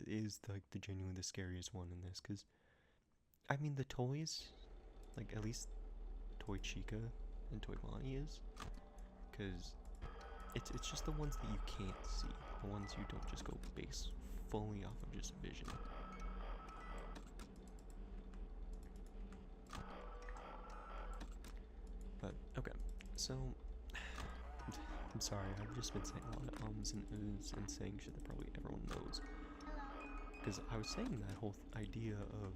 is the genuinely the scariest one in this, because I mean the toys, like at least Toy Chica and Toy Bonnie is, because it's just the ones that you can't see, the ones you don't just go base fully off of just vision. But okay, so I'm sorry, I've just been saying a lot of ums and uhs and saying shit that probably everyone knows. Because I was saying that whole idea of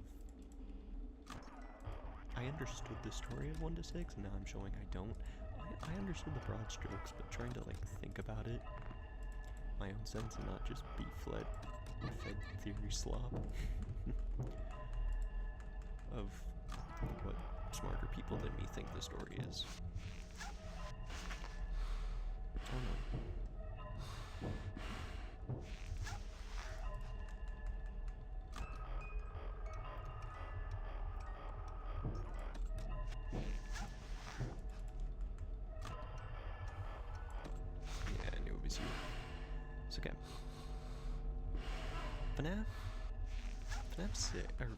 I understood the story of 1 to 6, and now I'm showing I don't. I understood the broad strokes, but trying to like think about it, my own sense, and not just be fed theory slop. of what smarter people than me think the story is. Oh no. Yeah, I knew it was you. It's okay. FNaF? FNaF 6, or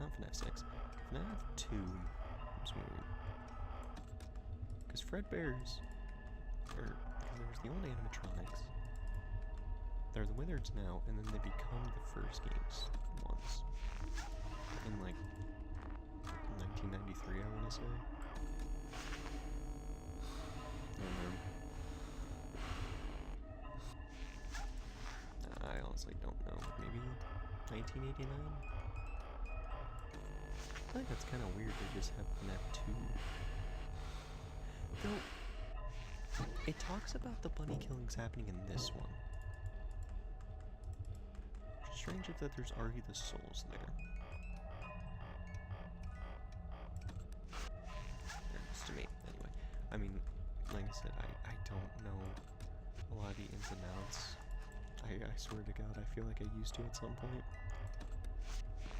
not FNaF 6. FNaF 2 was weird. Because Fredbear's, because there was the old animatronics. They're the Wizards now, and then they become the first game's ones. In like 1993, I want to say. I don't know. I honestly don't know. Maybe 1989? I think that's kind of weird to just have FNaF 2. Though, it talks about the bunny killings happening in this one. Strange if that there's already the souls there. It's to me, anyway. I mean, like I said, I don't know a lot of the ins and outs. I swear to God, I feel like I used to at some point.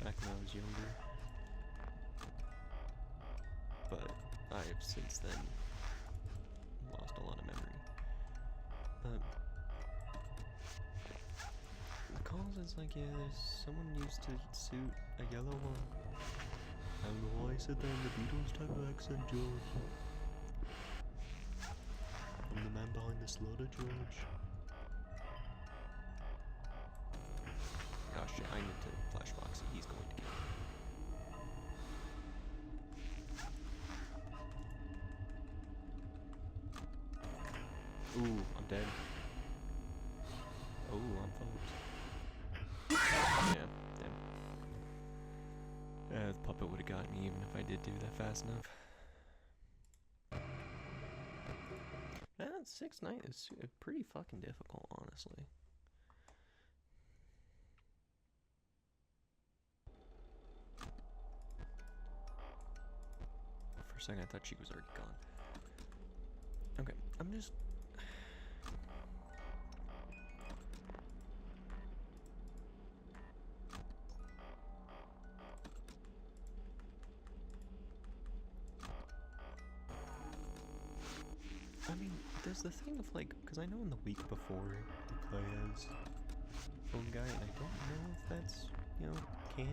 Back when I was younger. But I have since then lost a lot of memory. But the calls is like, yeah, there's someone used to suit a yellow one. I don't know why I said that in the Beatles type of accent, George. I'm the man behind the slaughter, George. Gosh, I need to flashbox it. He's going to get me. Ooh, I'm dead. Oh, I'm fucked. Yeah, damn. The puppet would have got me even if I did do that fast enough. That 6 Night is pretty fucking difficult, honestly. For a second, I thought she was already gone. Okay, I'm just... I mean, there's the thing of like, because I know in the week before you play as Phone Guy, and I don't know if that's, you know, canon.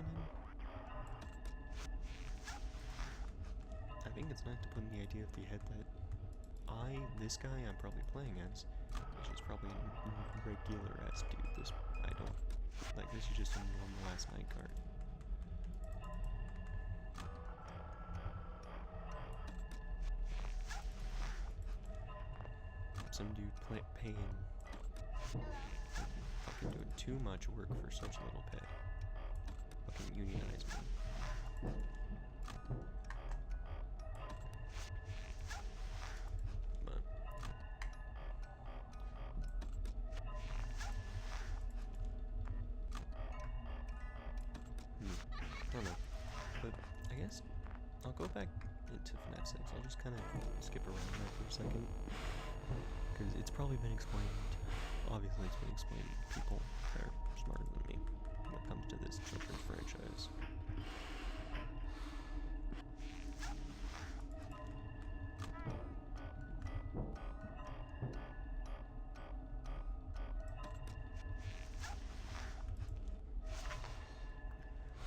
I think it's nice to put in the idea of the head that this guy I'm probably playing as, which is probably a regular ass dude. This, I don't, like, this is just a normal last night card. Some dude paying, fucking doing too much work for such little pay. Fucking unionize me. But I don't know. But I guess I'll go back into FNaF 6. I'll just kind of skip around there for a second. Because it's probably been explained, obviously it's been explained to people that are smarter than me when it comes to this children's franchise.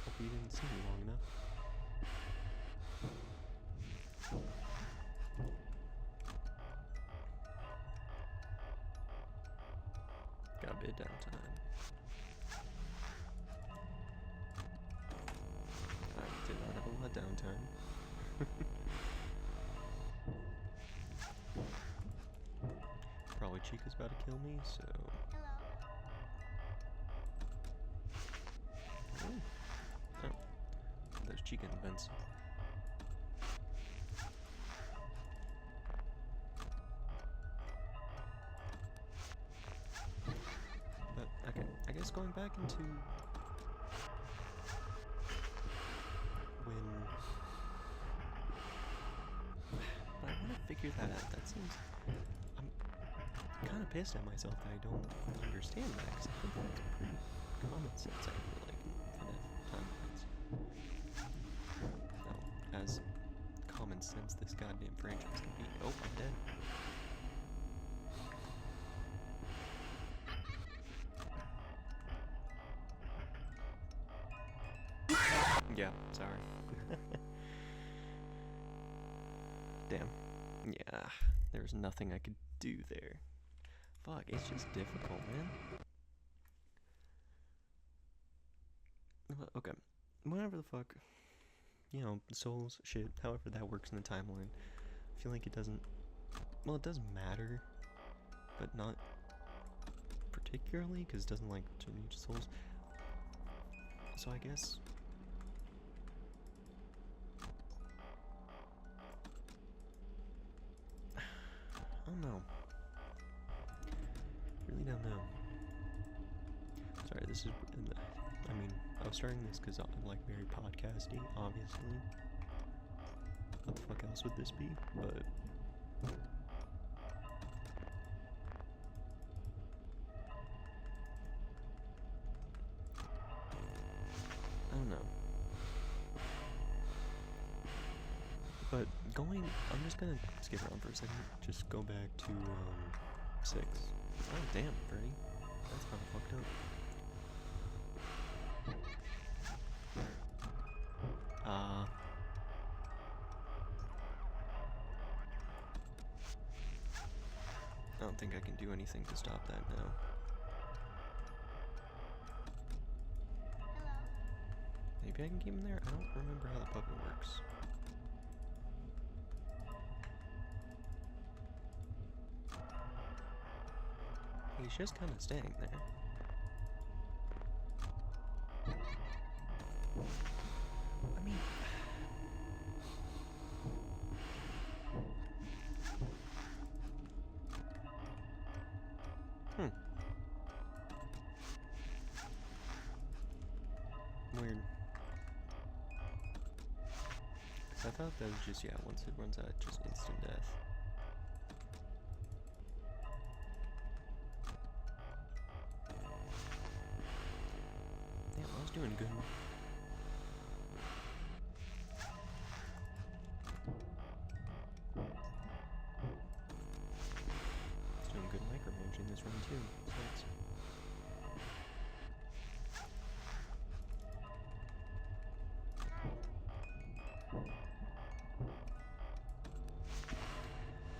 Hope you didn't see me long enough. Got a bit of downtime. I did not have a lot of downtime. Probably Chica's about to kill me, so... Oh. There's Chica in the vents. But, okay, I guess going back into figure that out. That seems... I'm kind of pissed at myself that I don't understand that, because I think that's pretty common sense, I feel like, in FNaF timelines. Now, as common sense this goddamn franchise can be. Oh, I'm dead. Yeah, sorry. Damn. Yeah, there's nothing I could do there. Fuck, it's just difficult, man. Okay, whatever the fuck. You know, souls, shit, however that works in the timeline. I feel like it doesn't... Well, it does matter, but not particularly, because it doesn't, like, to reach souls. So I guess... I don't know. Really don't know. Sorry, this is... I mean, I was starting this because I'm, like, very podcasty, obviously. What the fuck else would this be? But... I don't know. But going... I'm just gonna skip around for a second. Just go back to, 6. Oh, damn, Freddy. That's kinda fucked up. I don't think I can do anything to stop that now. Maybe I can keep him there? I don't remember how the puppet works. He's just kind of staying there. I mean... Weird. I thought that was just, yeah, once it runs out, just instant death. Damn, I was doing good. I was doing good micromanaging this run too, so it's...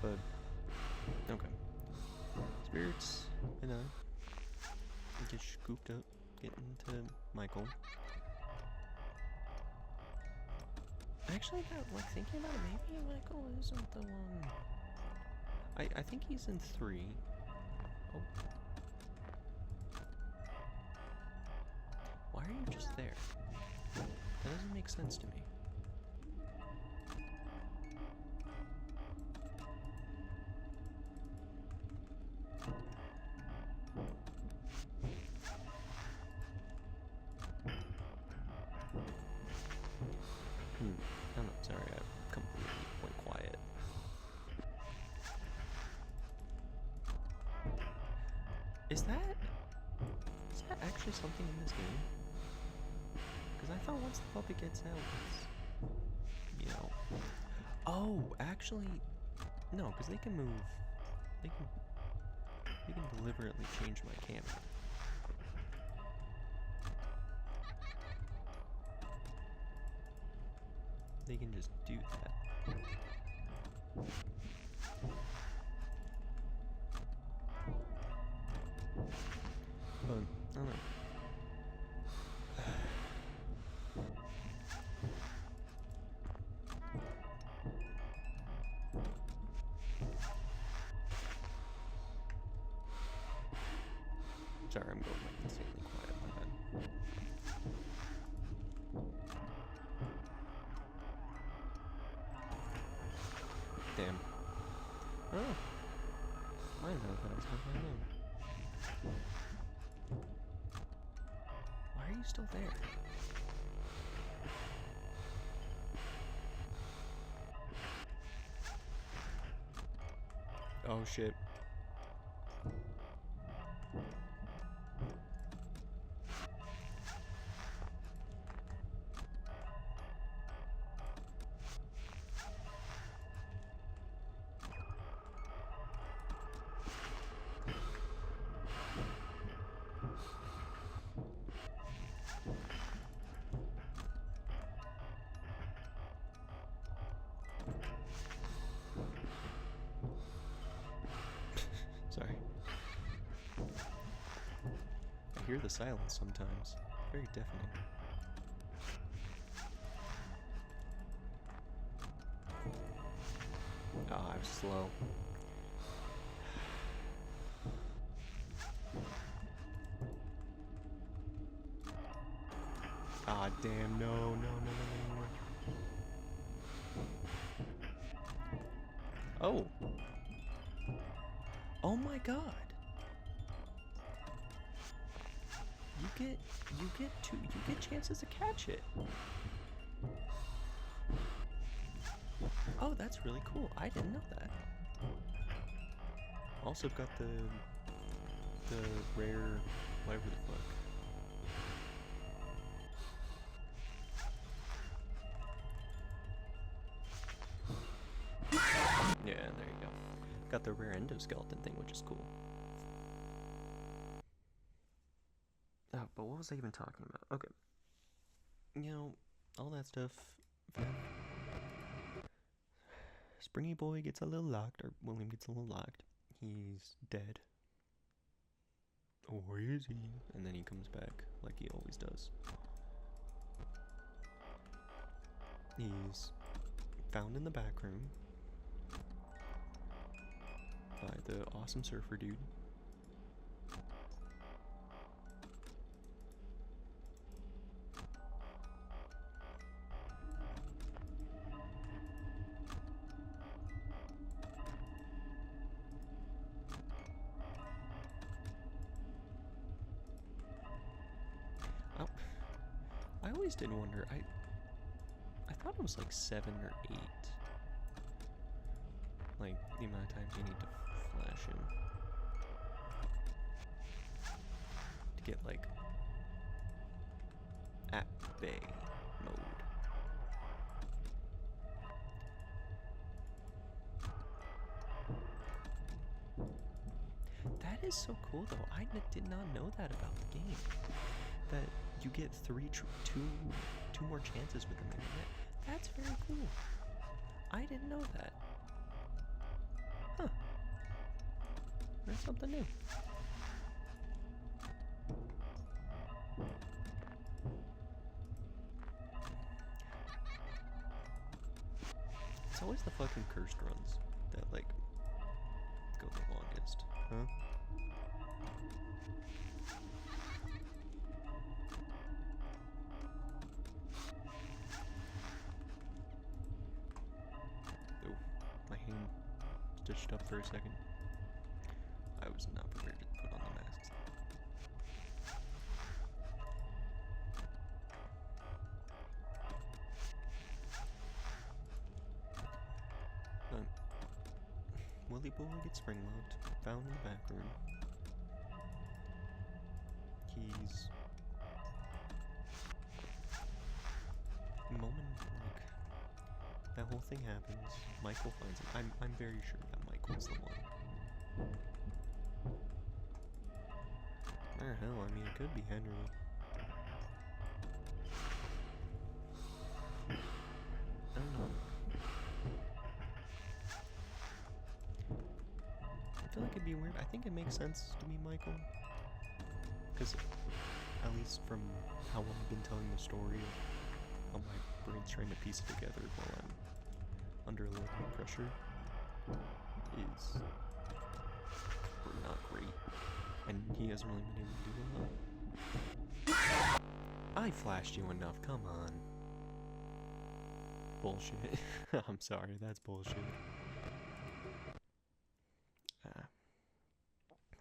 But, okay. Spirits and I get scooped up, get into Michael. Actually, like, thinking about it, maybe Michael isn't the one. I think he's in 3. Oh. Why are you just there? That doesn't make sense to me. I'm not sorry, I completely went quiet. Is that actually something in this game? Because I thought once the puppet gets out, it's, you know... Oh, actually, no, because they can move, they can deliberately change my camera. They can just do that. But, I don't know. Sorry, I'm going like insanely quiet, my bad. Damn. Oh. I know that was not my name. Why are you still there? Oh shit. Sorry. I hear the silence sometimes. Very deafening. Ah, I'm slow. Ah, damn, no, no, no, no, no, no. Oh. Oh my god. You get chances to catch it. Oh, that's really cool. I didn't know that. Also got the rare whatever the fuck. Yeah, there you go. Got the rare endoskeleton thing, which is cool. Oh, but what was I even talking about? Okay. You know, all that stuff. Springy Boy gets a little locked, or William gets a little locked. He's dead. Or is he? And then he comes back, like he always does. He's found in the back room by the awesome surfer dude. Oh, I always did wonder. I thought it was like 7 or 8. Like the amount of times you need to flash him to get like at bay mode. That is so cool though. I did not know that about the game. That you get two more chances with the marionette. That's very cool. I didn't know that. Huh. That's something new. It's always the fucking cursed runs that like go the longest, huh? Oh, my hand stitched up for a second. I was not prepared to put on the masks. Willy Boy gets spring locked, found in the back room. He's moment like that whole thing happens. Michael finds him. I'm very sure that Michael's the one. Or hell, I mean, it could be Henry. I don't know. I feel like it'd be weird. I think it makes sense to be Michael. Because, at least from how I've been telling the story, how my brain's trying to piece it together while I'm under a little bit of pressure, is not great. And he hasn't really been able to do a lot. I flashed you enough, come on. Bullshit. I'm sorry, that's bullshit.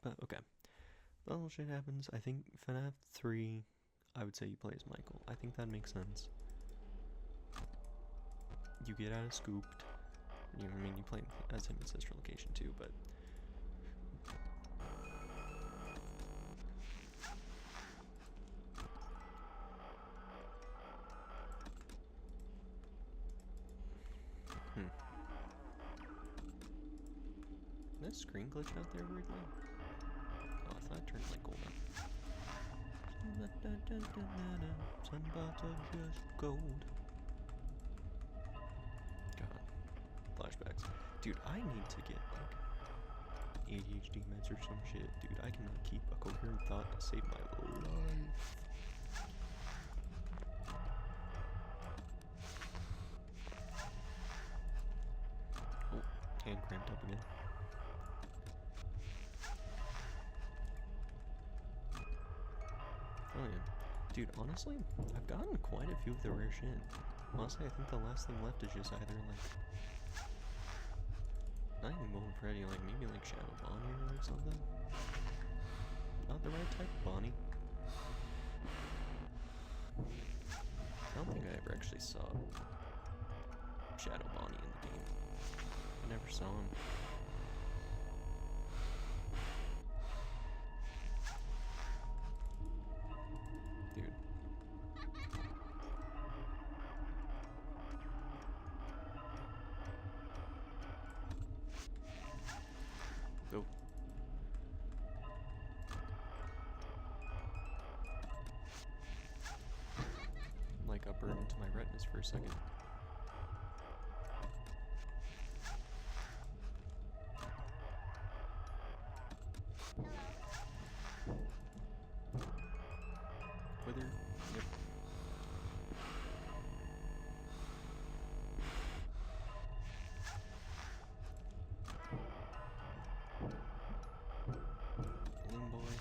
But okay. Little shit happens. I think FNaF 3, I would say you play as Michael. I think that makes sense. You get out of scooped. You know what I mean? You play as him in Sister Location too, but screen glitch out there weirdly? Oh, I thought I turned like gold up. Some bottles just gold. God. Flashbacks. Dude, I need to get like ADHD meds or some shit. Dude, I cannot keep a coherent thought to save my life. Oh, hand cramped up again. Oh yeah. Dude, honestly, I've gotten quite a few of the rare shit. Honestly, I think the last thing left is just either like... not even Golden Freddy, like maybe like Shadow Bonnie or like something. Not the right type of Bonnie. I don't think I ever actually saw Shadow Bonnie in the game. I never saw him. Dude. Go. Like got burned into my retinas for a second. Wither? Yep. Balloon boy.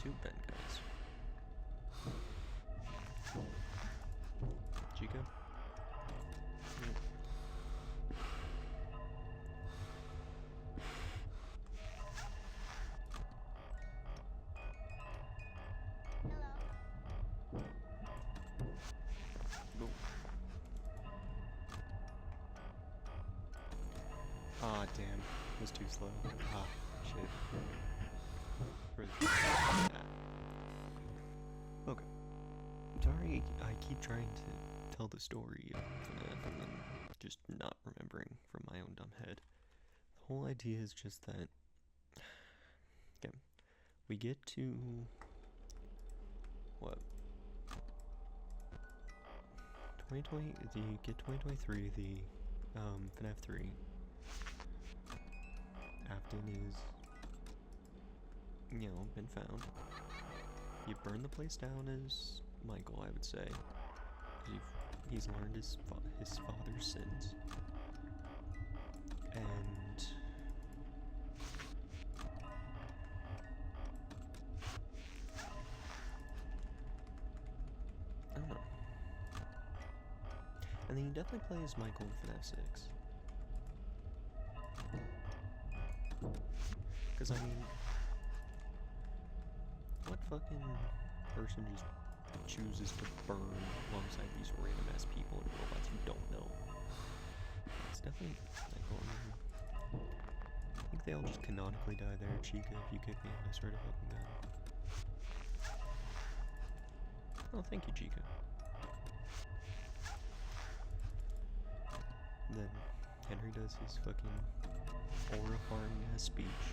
Two bad guys. Chica? Yep. Go. Ah, damn. It was too slow. Ah, shit. Okay. Sorry, I keep trying to tell the story of FNaF and then just not remembering from my own dumb head. The whole idea is just that... okay. We get to... what? 2020, you get 2023, the FNaF 3. Afton is, you know, been found. You burn the place down as Michael, I would say. He's learned his father's sins. And... I don't know. And then he definitely plays Michael in FNaF 6. Because, I mean, what fucking person just chooses to burn alongside these random ass people and robots you don't know? It's definitely Michael. I think they all just canonically die there. Chica, if you kick me out, I swear to fucking God. Oh, thank you, Chica. And then Henry does his fucking horrifying ass speech.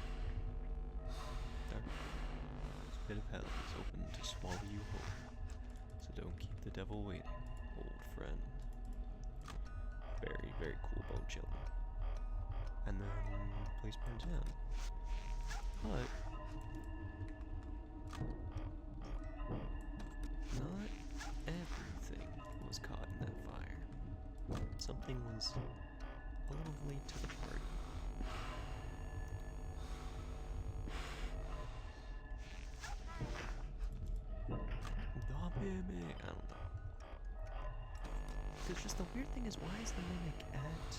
There. This pit of hell is open to swallow you whole. So don't keep the devil waiting, old friend. Very, very cool bone chilling. And then the place burns down. But not everything was caught in that fire. Something was a little late to the party. The mimic! I don't know. Because just the weird thing is, why is the mimic at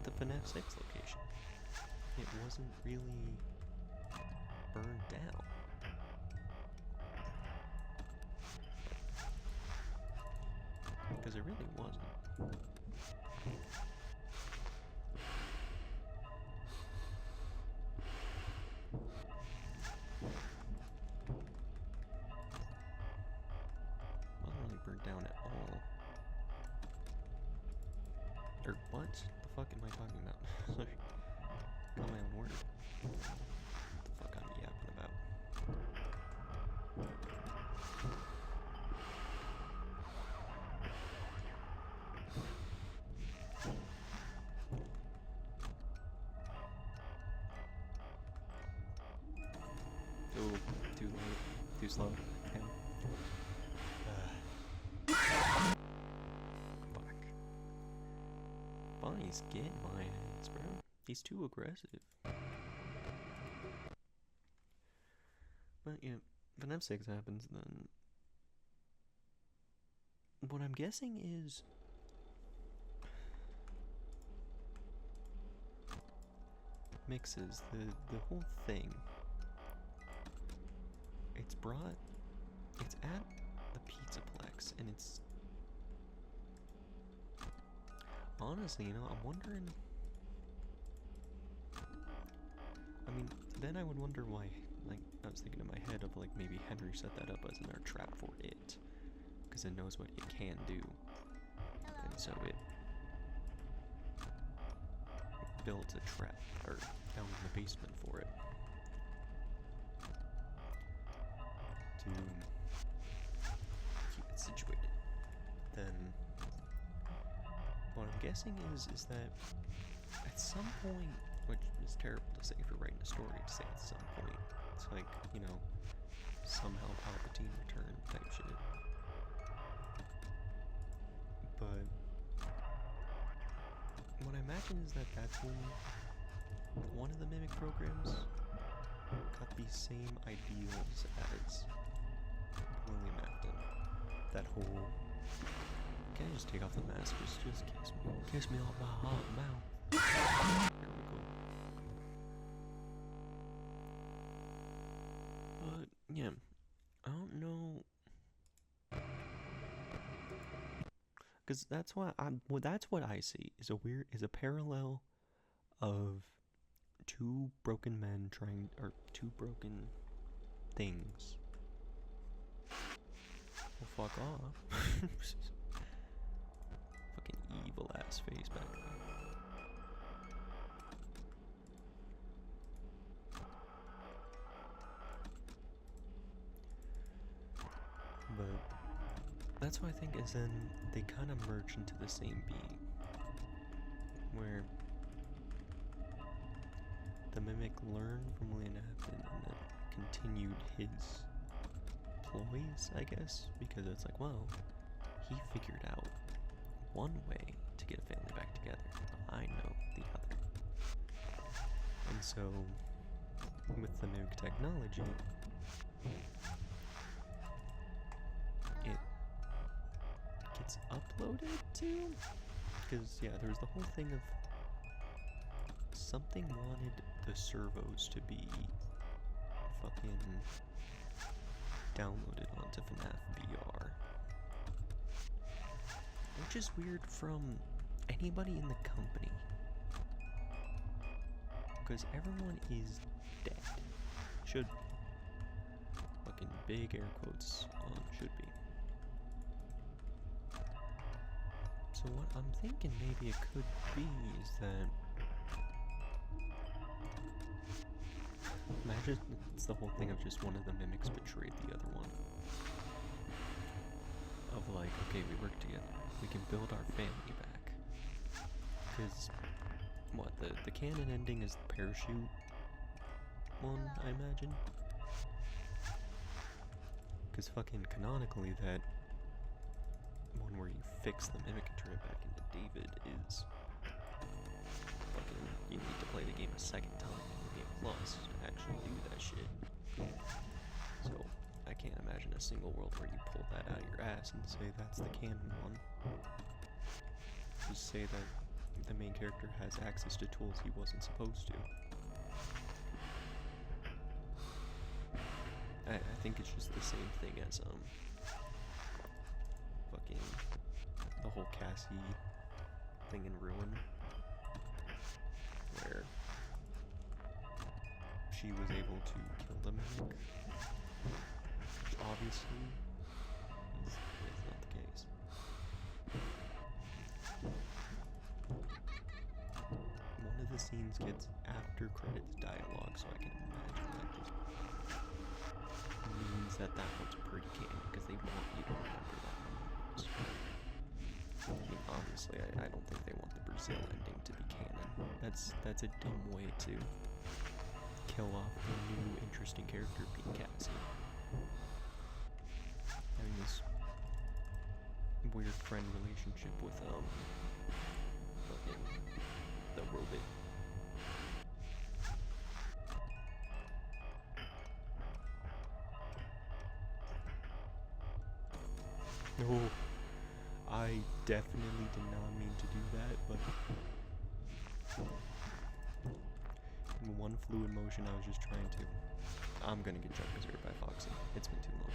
the FNaF 6 location? It wasn't really burned down. Because it really wasn't. Wasn't really burnt down at all. Or what? The fuck am I talking Too slow. Okay. Fuck. Bonnie's getting my ass, bro. He's too aggressive. But yeah, FNaF 6 happens, then what I'm guessing is mixes the whole thing. It's at the Pizzaplex, and it's honestly, I'm wondering. I mean, then I would wonder why. Like, I was thinking in my head of like maybe Henry set that up as another trap for it, because it knows what it can do, and so it built a trap or down in the basement for it to keep it situated. Then what I'm guessing is that at some point, which is terrible to say for writing a story to say at some point, it's like, somehow Palpatine returned type shit. But what I imagine is that that's when one of the mimic programs got these same ideals as William Afton. That whole, can I just take off the mask? Just kiss me off my heart and mouth. There we go. But yeah, I don't know, because that's what I see is a parallel of two broken men two broken things. Well, fuck off. Fucking evil ass face back there. But that's what I think is then they kind of merge into the same being, where the mimic learned from William Afton and then continued his ploys, I guess, because it's like, well, he figured out one way to get a family back together. I know the other. And so, with the mimic technology, it gets uploaded to, because yeah, there was the whole thing of something wanted the servos to be fucking downloaded onto FNaF VR, which is weird from anybody in the company, because everyone is dead. Should be. Fucking big air quotes on should be. So what I'm thinking maybe it could be is that, imagine it's the whole thing of just one of the mimics betrayed the other one. Of like, okay, we work together. We can build our family back. Because, what, the canon ending is the parachute one, I imagine? Because fucking canonically that one where you fix the mimic and turn it back into David is fucking, you need to play the game a second time in the Game Plus to actually do that shit. So I can't imagine a single world where you pull that out of your ass and say that's the canon one. Just say that the main character has access to tools he wasn't supposed to. I think it's just the same thing as fucking the whole Cassie thing in Ruin, where she was able to kill the mimic, which obviously is not the case. One of the scenes gets after credits dialogue, so I can imagine that just means that one's pretty canon, because they want you to remember that one. I mean, obviously, I don't think they want the Brazil ending to be canon. That's a dumb way to kill off the new interesting character being Cassie. weird friend relationship with fucking the robot. No, I definitely did not mean to do that, but in one fluid motion I was just trying to. I'm gonna get jumped here by Foxy. It's been too long.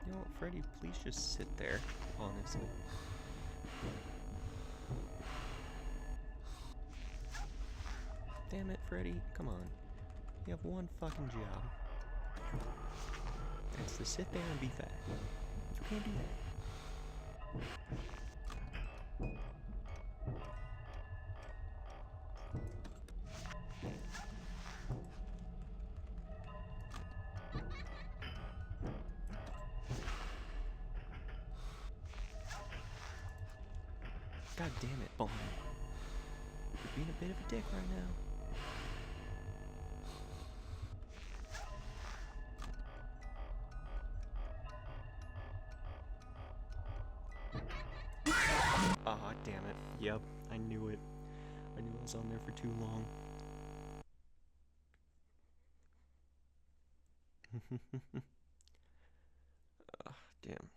You know what, Freddy, please just sit there, honestly. Damn it, Freddy, come on. You have one fucking job. That's to sit there and be fat. You can't do that. God damn it, Bone. You're being a bit of a dick right now. Ah, damn it. Yep, I knew it. I knew I was on there for too long. Damn.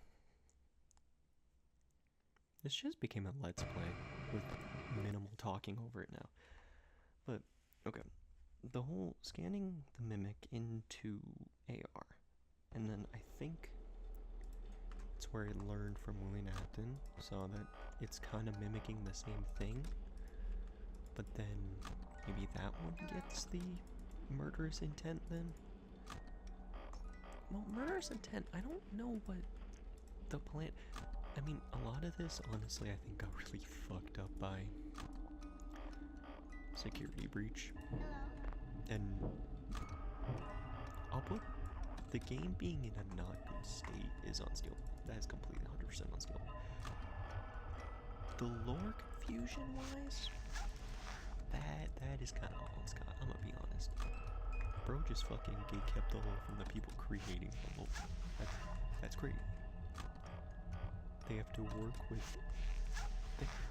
This just became a Let's Play with minimal talking over it now. But, okay. The whole scanning the mimic into AR. And then I think it's where it learned from Willie Napton, saw that it's kind of mimicking the same thing. But then maybe that one gets the murderous intent then? Well, murderous intent, I don't know what the plan... I mean, a lot of this, honestly, I think got really fucked up by security breach. And I'll put the game being in a not good state is unskillful. That is completely 100% unskillful. The lore confusion-wise, that is kind of all it's got. I'm gonna be honest. Bro just fucking gatekept the lore from the people creating the lore. That's crazy. They have to work with,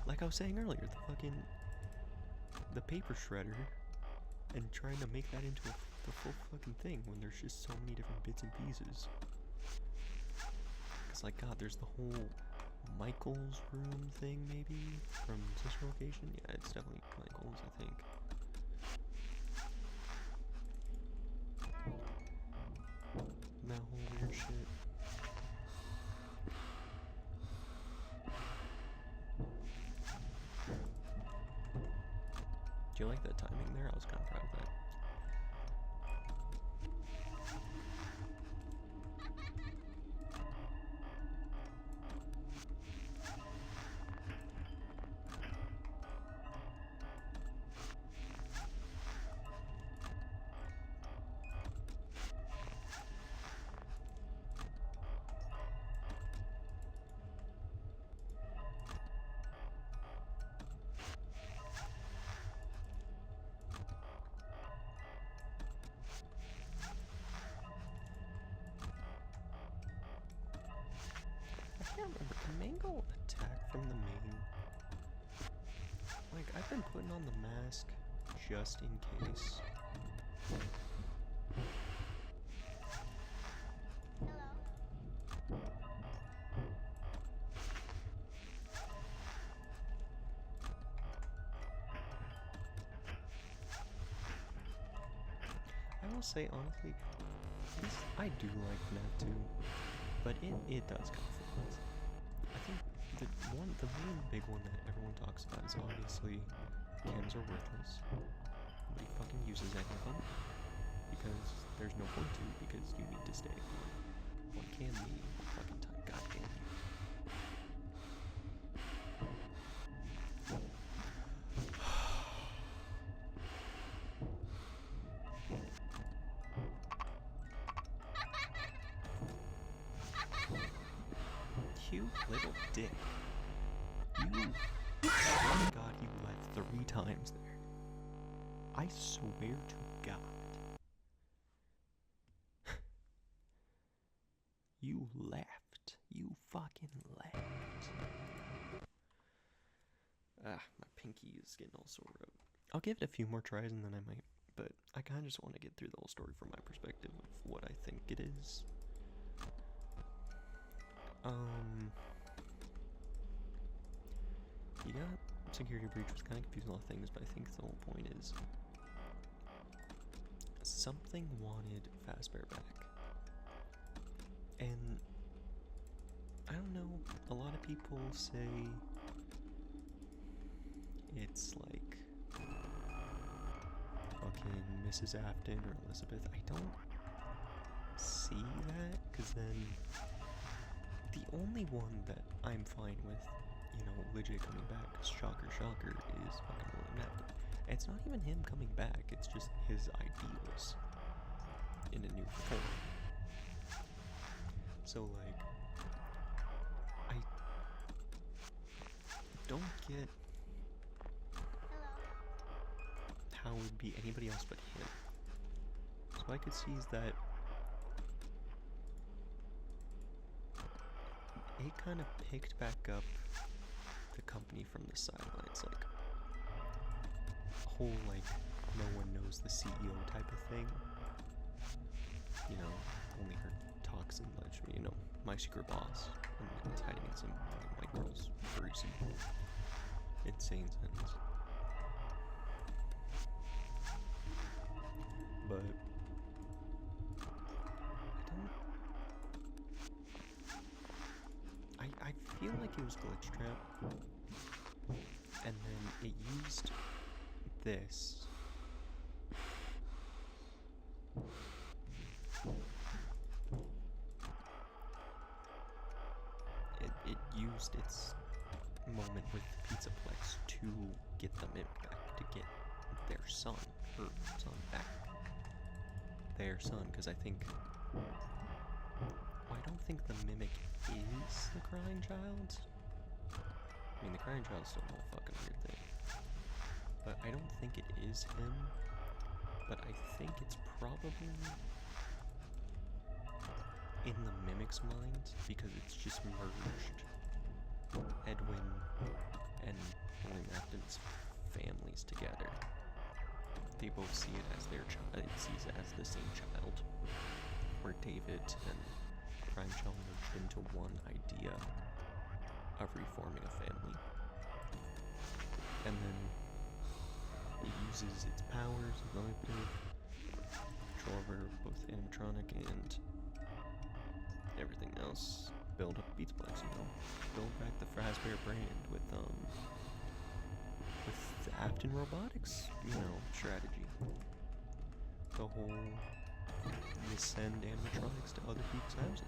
like I was saying earlier, the paper shredder, and trying to make that into the full fucking thing when there's just so many different bits and pieces. Cause like God, there's the whole Michael's room thing maybe from Sister Location. Yeah, it's definitely Michael's, I think. That whole weird shit. Do you like that timing there? I was kind of proud of that. I can't remember. Can Mango attack from the main? Like, I've been putting on the mask just in case. I will say, honestly, I do like FNaF 2, but it does kind of fit. I think the main big one that everyone talks about is obviously chems are worthless. Nobody fucking uses any of them because there's no point to, because you need to stay one can be one fucking time. God damn you. little dick. You. Oh my god, you left 3 times there. I swear to God. You left. You fucking left. Ah, my pinky is getting all sore up. I'll give it a few more tries and then I might, but I kind of just want to get through the whole story from my perspective of what I think it is. You got security breach, was kind of confusing a lot of things, but I think the whole point is something wanted Fazbear back. And I don't know, a lot of people say it's like fucking Mrs. Afton or Elizabeth. I don't see that, because then the only one that I'm fine with, you know, legit coming back, shocker, is fucking William Afton. And it's not even him coming back, it's just his ideals in a new form. So, like, I don't get how it would be anybody else but him. So I could see is that it kind of picked back up the company from the sidelines, like a whole like no one knows the CEO type of thing. You know, only her talks and lets me, you know, my secret boss, and it's hiding in some white girl's greasy, insane sentence. But I feel like it was Glitch Trap, and then it used this. It used its moment with Pizzaplex to get the mimic back, to get their son, her son back. Their son, because I don't think the mimic is the crying child. I mean, the crying child's still a whole fucking weird thing. But I don't think it is him. But I think it's probably in the mimic's mind, because it's just merged Edwin and William Afton's families together. They both see it as their child. It sees it as the same child, where David and Prime Child merged into one idea of reforming a family. And then it uses its powers, manipulative, control over both animatronic and everything else. Build up Beatsplex, you know, build back the Fazbear brand with the Afton Robotics, you know, strategy. The whole send animatronics to other people's houses.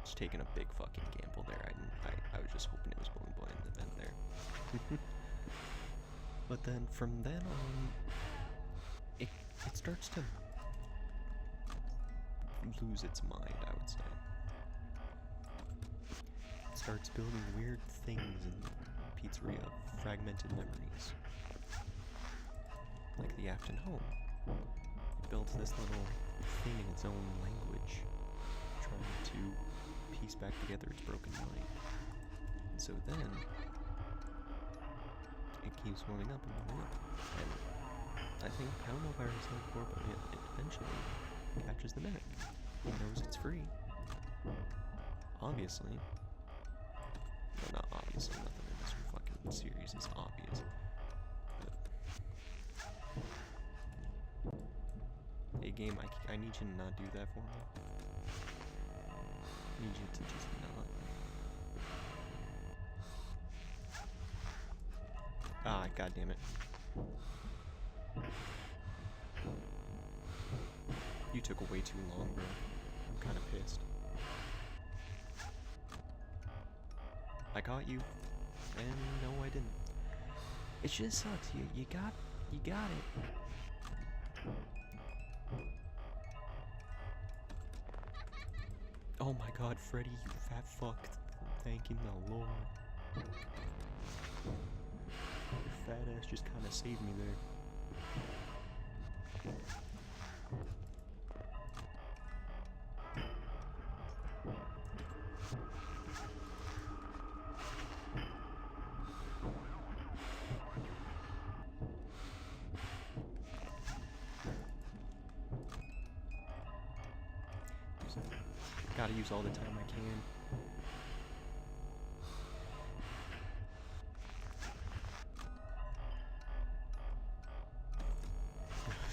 Just taking a big fucking gamble there. I was just hoping it was Bowling Boy in the event there. But then from then on, it starts to lose its mind, I would say. It starts building weird things in the pizzeria, fragmented memories. Like the Afton home. It builds this little thing in its own language, trying to piece back together its broken mind. And so then, it keeps moving up and moving up. And I think, I don't know if I already said it before, but it eventually catches the mimic. It knows it's free. Obviously. Well, not obviously, nothing in this fucking series is obvious. But hey game, I need you to not do that for me. I need you to just not. Ah, goddammit. You took way too long, bro. kind of pissed. I caught you, and no, I didn't. It just sucks. You got it. Oh my God, Freddy, you fat fuck! Thanking the Lord. Your fat ass just kind of saved me there. Gotta use all the time I can.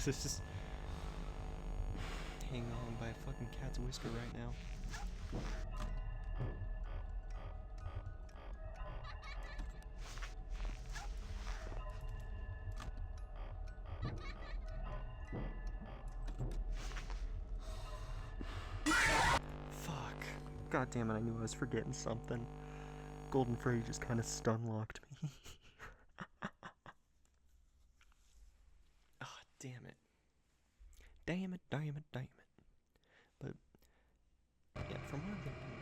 This is hanging on by a fucking cat's whisker right now. God damn it, I knew I was forgetting something. Golden Freddy just kind of stun-locked me. Ah, damn it. Damn it. But, yeah, from what I'm thinking,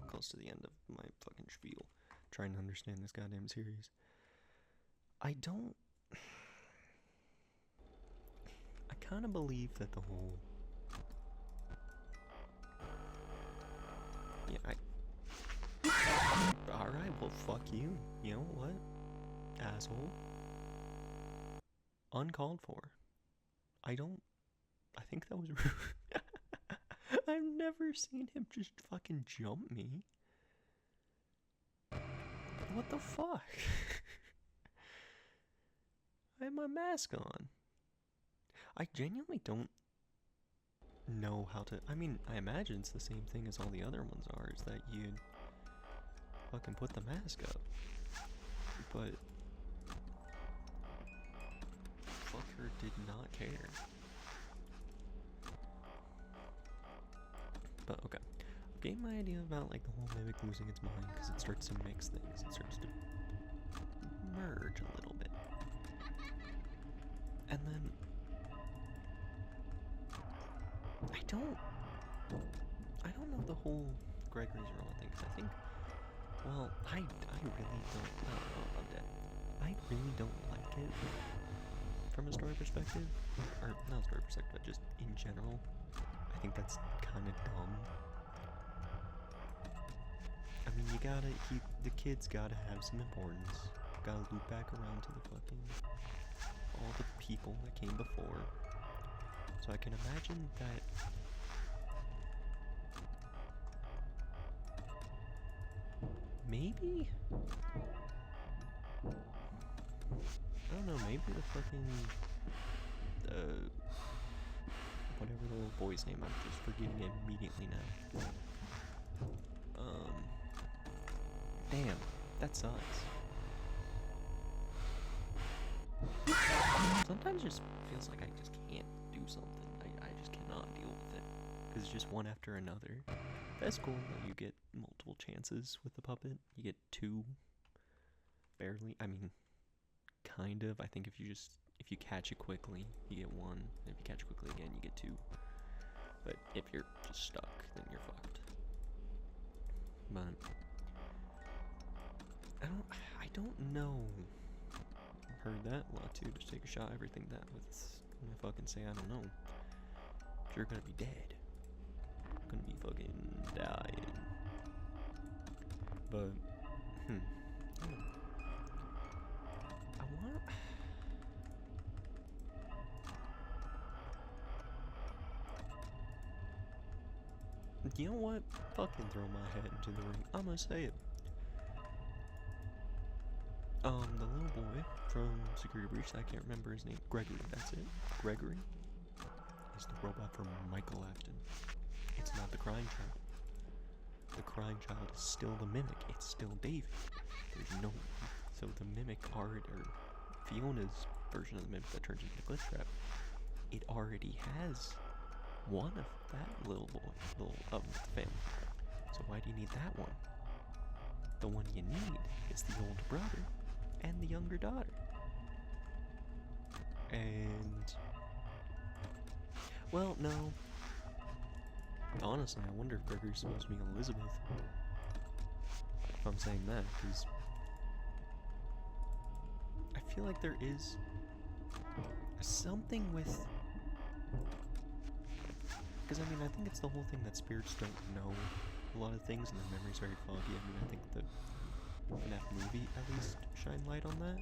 close to the end of my fucking spiel, trying to understand this goddamn series, I kind of believe that the whole... Yeah, Alright, well, fuck you. You know what? Asshole. Uncalled for. I think that was rude. I've never seen him just fucking jump me. What the fuck? I have my mask on. I genuinely don't know how to... I mean, I imagine it's the same thing as all the other ones are, is that you fucking put the mask up. But fucker did not care. But okay, I've gained my idea about like the whole mimic losing its mind because it starts to mix things. It starts to merge a little bit, and then I don't know the whole Gregory's role thing, because I think, well, I really don't, I'm dead. I really don't like it from a story perspective, or not a story perspective, but just in general. I think that's kind of dumb. I mean, the kid's gotta have some importance. Gotta loop back around to the fucking, all the people that came before. So I can imagine that maybe, I don't know, maybe the fucking, whatever the little boy's name, I'm just forgetting it immediately now. Damn, that sucks. Sometimes it just feels like I just can't do something. I just cannot deal with it. Because it's just one after another. That's cool that you get multiple chances with the puppet. You get 2. Barely. I mean, kind of. I think if you catch it quickly, you get 1. And if you catch it quickly again, you get 2. But if you're just stuck, then you're fucked. But I don't know. Heard that a lot too. Just take a shot. Everything that with when I fucking say I don't know. You're gonna be dead. Gonna be fucking dying. But I want. You know what? Fucking throw my head into the ring. I'm gonna say it. The little boy from Security Breach, I can't remember his name. Gregory, that's it. Gregory is the robot from Michael Afton. It's not the crying child. The crying child is still the mimic. It's still David. There's no... So the mimic already, or Fiona's version of the mimic that turns into the glitch trap, it already has one of that little boy, of the family. So why do you need that one? The one you need is the older brother and the younger daughter. And well, no. Honestly, I wonder if Gregory's supposed to be Elizabeth. If I'm saying that, because I feel like there is something with. Because I mean, I think it's the whole thing that spirits don't know a lot of things and their memory's very foggy. I mean, I think the FNaF movie at least shine light on that.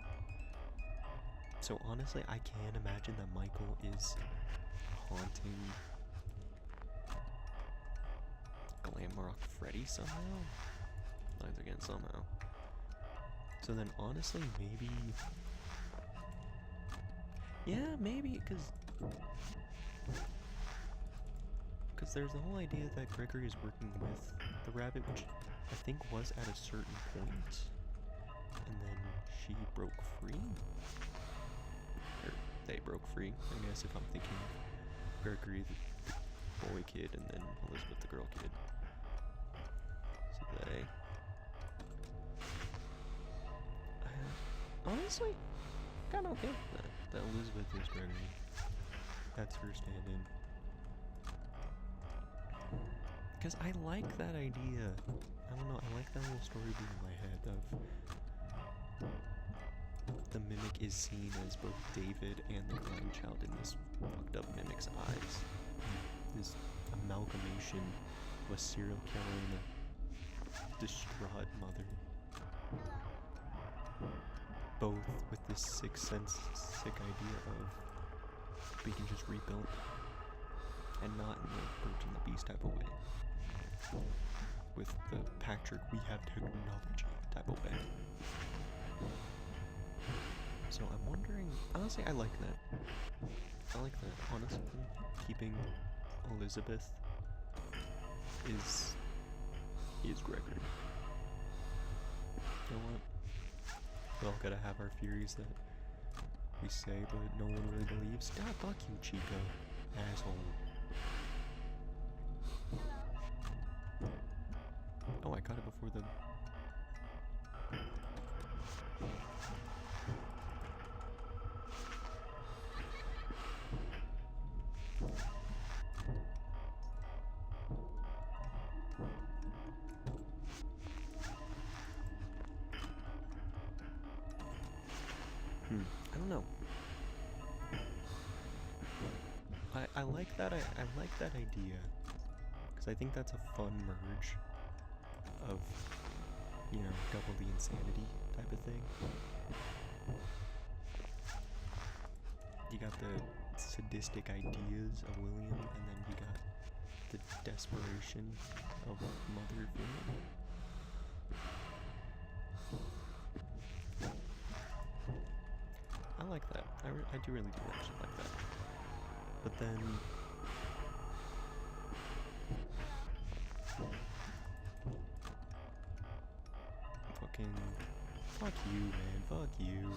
So honestly, I can imagine that Michael is haunting Glamrock Freddy somehow. Lines again somehow. So then honestly, maybe. Yeah, maybe, because there's the whole idea that Gregory is working with the rabbit, which I think was at a certain point, and then she broke free? Or they broke free, I guess, if I'm thinking of Gregory the boy kid, and then Elizabeth the girl kid. So they... honestly, kinda okay with that. That Elizabeth is Gregory. That's her stand-in. Because I like that idea. I don't know, I like that little story beat in my head of the mimic is seen as both David and the crying child in this fucked up mimic's eyes. This amalgamation of a serial killer and a distraught mother. Both with this sick idea of we can just rebuild, and not in the Birds and the Beast type of way. With the Patrick, we have technology type of way. So I'm wondering, honestly, I like that. I like that, honestly. Keeping Elizabeth is Gregory. You know what? We all gotta have our theories that we say, but no one really believes. God, fuck you, Chico. Asshole. Oh, I caught it before the... I don't know. I like that. I like that idea, because I think that's a fun merge of, you know, double the insanity type of thing. You got the sadistic ideas of William, and then you got the desperation of Mother William. I like that. I do really do actually like that. But then... fucking... fuck you, man. Fuck you.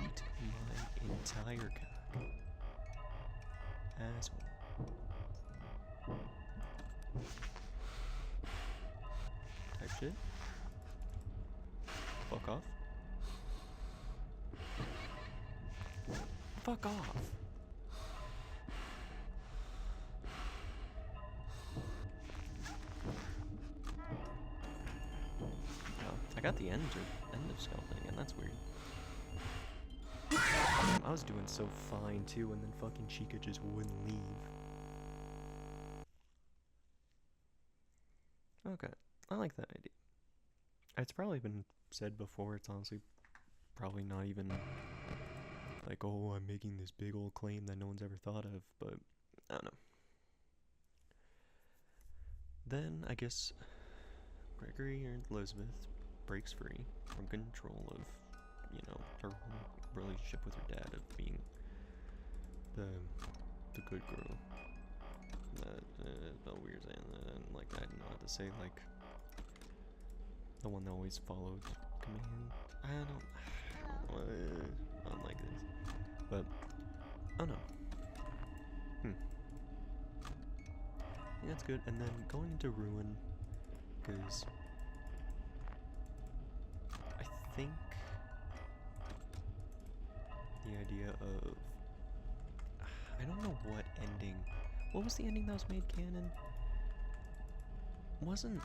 Eat my entire cock. Asshole. Type shit. Fuck off. Fuck off. Oh, I got the end of scalping again, that's weird. I was doing so fine too, and then fucking Chica just wouldn't leave. Okay, I like that idea. It's probably been said before, it's honestly probably not even like, oh, I'm making this big old claim that no one's ever thought of, but I don't know. Then, I guess, Gregory or Elizabeth breaks free from control of, you know, her whole relationship with her dad of being the good girl. That felt weird saying that, like, I didn't know how to say, like, the one that always followed command. I don't like this. But, I don't know. think that's good. And then going into Ruin, because I think the idea of, I don't know what ending. What was the ending that was made canon? Wasn't.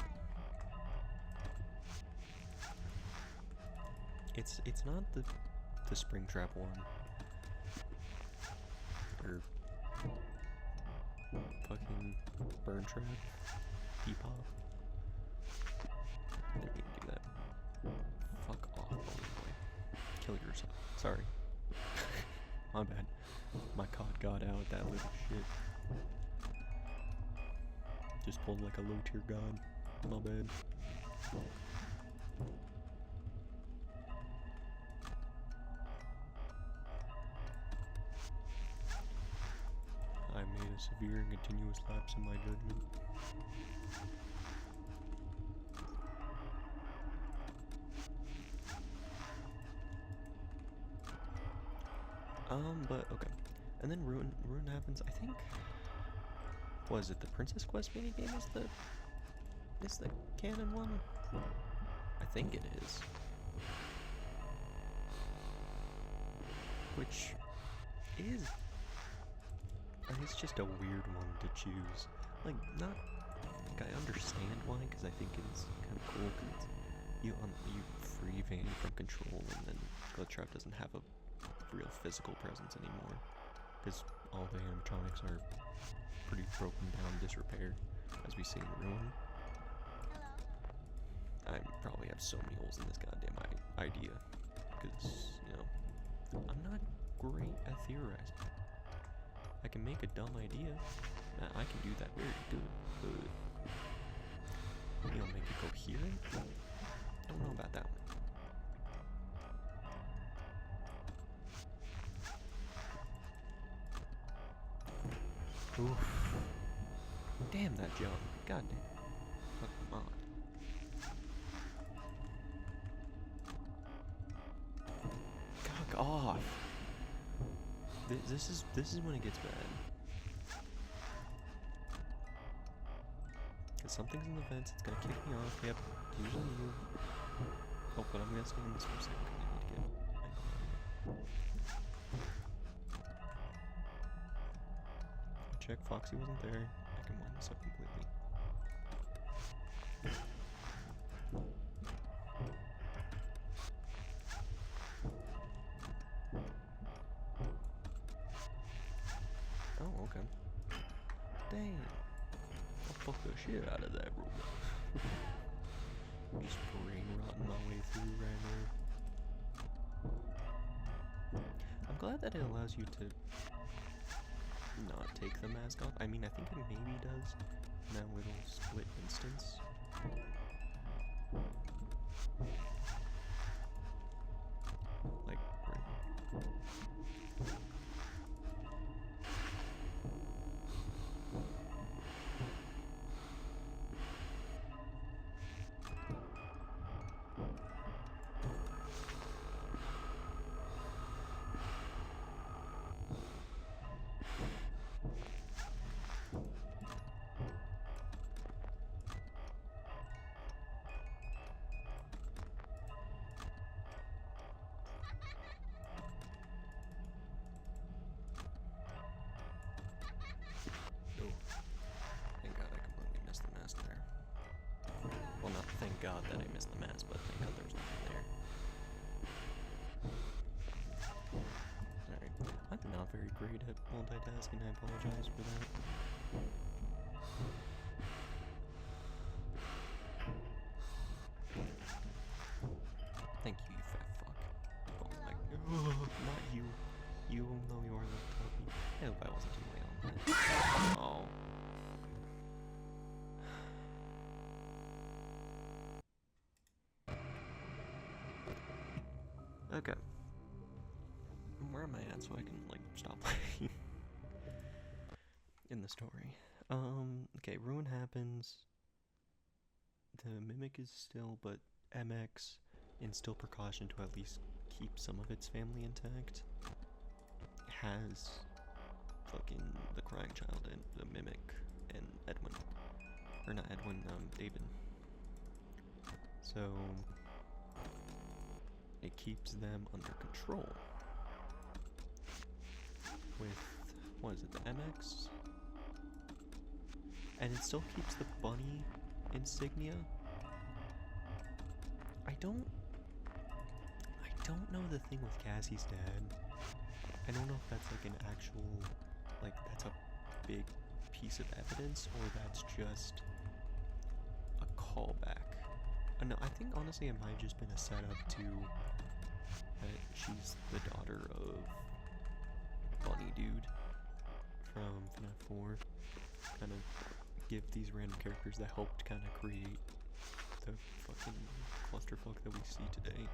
It's not the Springtrap one. Or fucking Burn Trap. Depop. I didn't mean to do that. Fuck off, boy. Kill yourself. Sorry. My bad. My COD got out, that little shit. Just pulled like a low tier god. My bad. I made a severe and continuous lapse in my judgment. But okay. And then Ruin happens, I think. Was it the Princess Quest minigame is the canon one? I think it is. Which is, it's just a weird one to choose. Like, not, like, I understand why, because I think it's kind of cool, because you free Vanny from control, and then Glitchtrap doesn't have a real physical presence anymore, because all the animatronics are pretty broken down, disrepair, as we see in Ruin. I probably have so many holes in this goddamn idea, because, you know, I'm not great at theorizing. I can make a dumb idea. I can do that very good, but, you know, make it coherent? Don't know about that one. Oof. Damn that jump. God damn. Fuck mod. Cock off. This is when it gets bad. Cause something's in the vents, it's gonna kick me off. Yep, usually you. Oh, but I'm gonna stay in this for a second because I need to get check Foxy wasn't there. I can wind this up completely. Oh, okay. Dang. I'll fuck the shit out of that robot. Just brain rotting my way through right now. I'm glad that it allows you to not take the mask off. I mean, I think it maybe does in that little split instance. Like, right. Thank God that I missed the mask, but thank God there's nothing there. Alright. I'm not very great at multitasking, I apologize for that. Thank you, you fat fuck. Oh my god. Not you. You, though you are the puppy. I hope I wasn't too late on that. Oh. Okay. Where am I at so I can, like, stop playing in the story? Okay, Ruin happens. The Mimic is still, but MX instill precaution to at least keep some of its family intact. Has fucking the Crying Child and the Mimic and Edwin. or not Edwin, David. So it keeps them under control with, what is it, the MX? And it still keeps the bunny insignia. I don't know the thing with Cassie's dad. I don't know if that's like an actual, like that's a big piece of evidence or that's just a callback. No, I think honestly it might have just been a setup to that she's the daughter of Bunny Dude from FNaF 4. Kind of give these random characters that helped kind of create the fucking clusterfuck that we see today.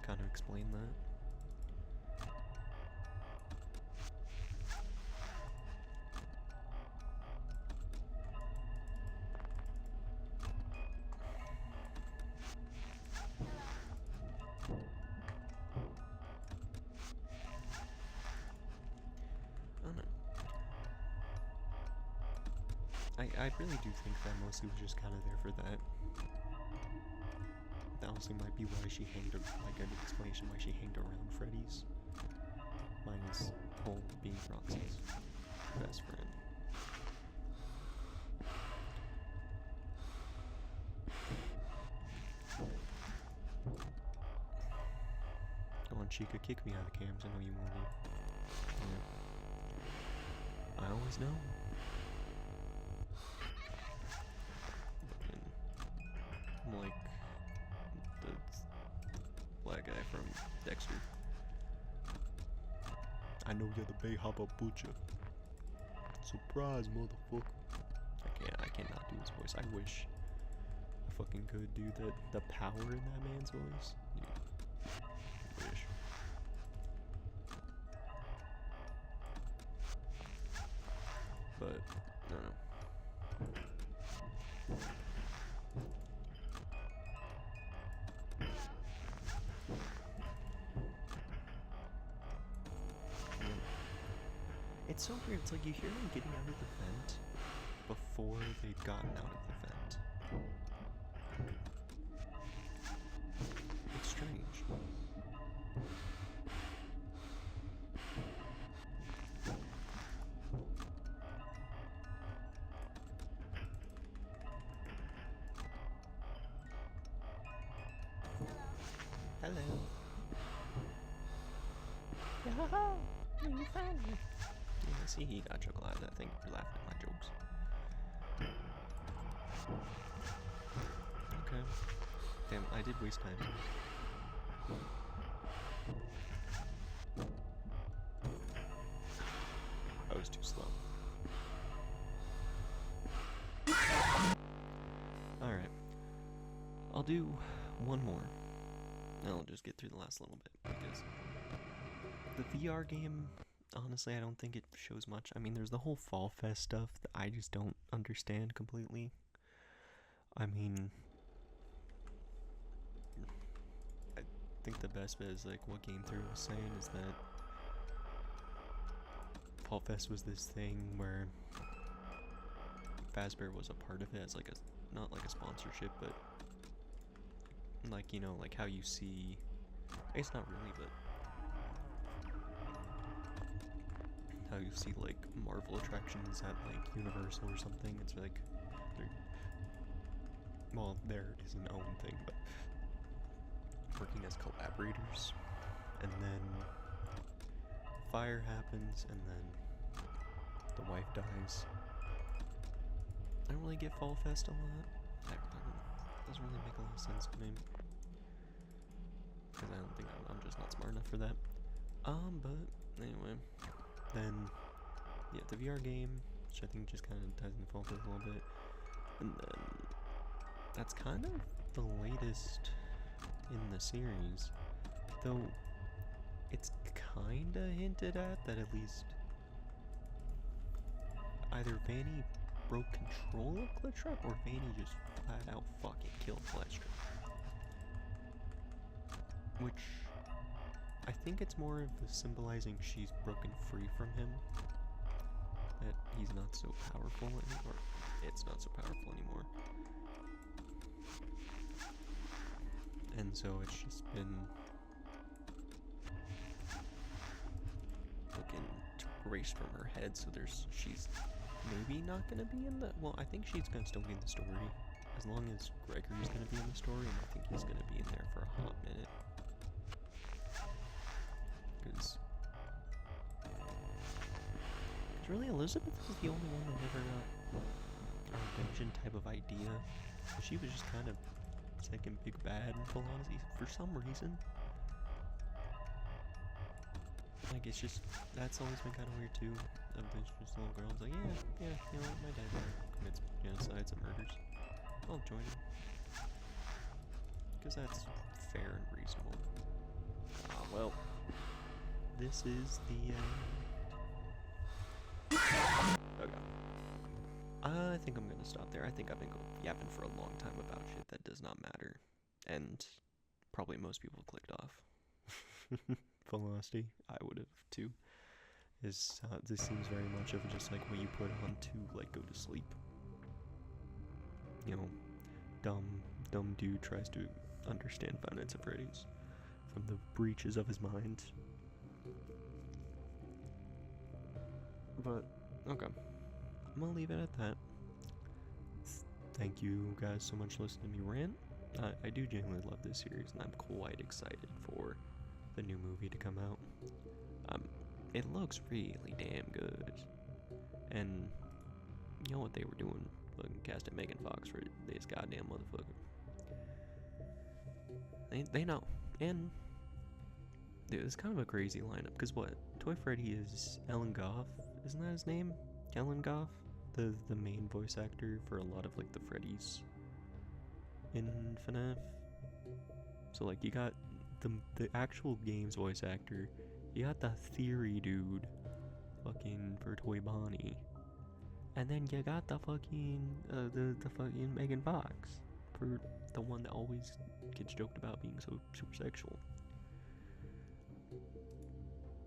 Kind of explain that. I really do think that mostly was just kind of there for that. That honestly might be why she hanged, like an explanation why she hanged around Freddy's. Minus whole being Roxy's best friend. Go on, Chica, kick me out of the cams, I know you wanted. Yeah. I always know. I'm like the black guy from Dexter. I know you're the Bay Hopper Butcher. Surprise, motherfucker. I cannot do his voice. I wish I fucking could do the power in that man's voice. Dude. Wish. But, I don't know. It's so weird, it's like you hear them getting out of the vent before they've gotten out of the vent. It's strange. Hello. Yo, you found me. Yeah, see, he got chuckle out of that thing for laughing at my jokes. Okay. Damn, I did waste time. I was too slow. Alright. I'll do one more. And I'll just get through the last little bit, because the VR game, honestly, I don't think it shows much. I mean, there's the whole Fall Fest stuff that I just don't understand completely. I mean, I think the best bit is like what Game Theory was saying is that Fall Fest was this thing where Fazbear was a part of it as like a, not like a sponsorship, but like, you know, like how you see, I guess not really, but how you see like Marvel attractions at like Universal or something. It's like they're, well, there is an own thing, but working as collaborators, and then fire happens, and then the wife dies. I don't really get Fall Fest a lot. It doesn't really make a lot of sense to me, because I don't think I'm just not smart enough for that. But anyway, then yeah, the VR game, which I think just kind of ties into Fall Fest a little bit, and then that's kind of the latest in the series, though it's kinda hinted at that at least either Vanny broke control of Glitchtrap or Vanny just flat out fucking killed Glitchtrap. Which I think it's more of the symbolizing she's broken free from him, that he's not so powerful anymore. it's not so powerful anymore. And so it's just been looking erased from her head, so she's maybe not gonna be in the, well, I think she's gonna still be in the story, as long as Gregory's gonna be in the story, and I think he's gonna be in there for a hot minute. Because really Elizabeth was the only one that never got a redemption type of idea. She was just kind of second big bad in full honesty, for some reason. Like, it's just, that's always been kind of weird too. Of this just little girl's like, yeah, you know what, my dad commits genocides and murders. I'll join him. Because that's fair and reasonable. Well, this is the, okay. I think I'm gonna stop there. I think I've been yapping for a long time about shit that does not matter. And probably most people clicked off. Full honesty, I would have too. This seems very much of just like what you put on to like go to sleep. You know, dumb dude tries to understand Five Nights at Freddy's from the breaches of his mind. But okay, I'm gonna leave it at that. Thank you guys so much for listening to me rant. I do genuinely love this series, and I'm quite excited for the new movie to come out. It looks really damn good, and you know what they were doing? Fucking casting Megan Fox for this goddamn motherfucker. They know, and dude, it's kind of a crazy lineup. Cause what? Toy Freddy is Ellen Goff, isn't that his name? Ellen Goff, the main voice actor for a lot of like the Freddys in FNaF. So like you got the actual game's voice actor, you got the theory dude, fucking for Toy Bonnie, and then you got the fucking the fucking Megan Fox for the one that always gets joked about being so super sexual.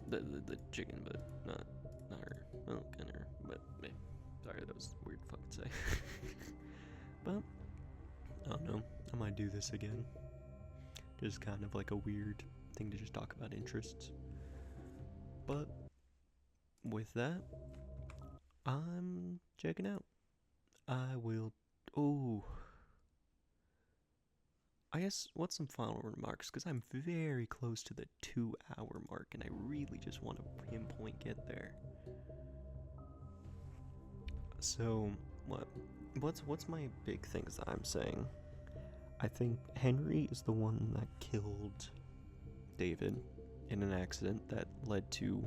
The chicken, but not her. Well, kind of her, but meh. Sorry, that was weird to fucking say. But I don't know. I might do this again. Just kind of like a weird thing to just talk about interests. But with that, I'm checking out. I will. Oh. I guess what's some final remarks? Because I'm very close to the 2-hour mark, and I really just want to pinpoint get there. So what's my big things that I'm saying? I think Henry is the one that killed David in an accident that led to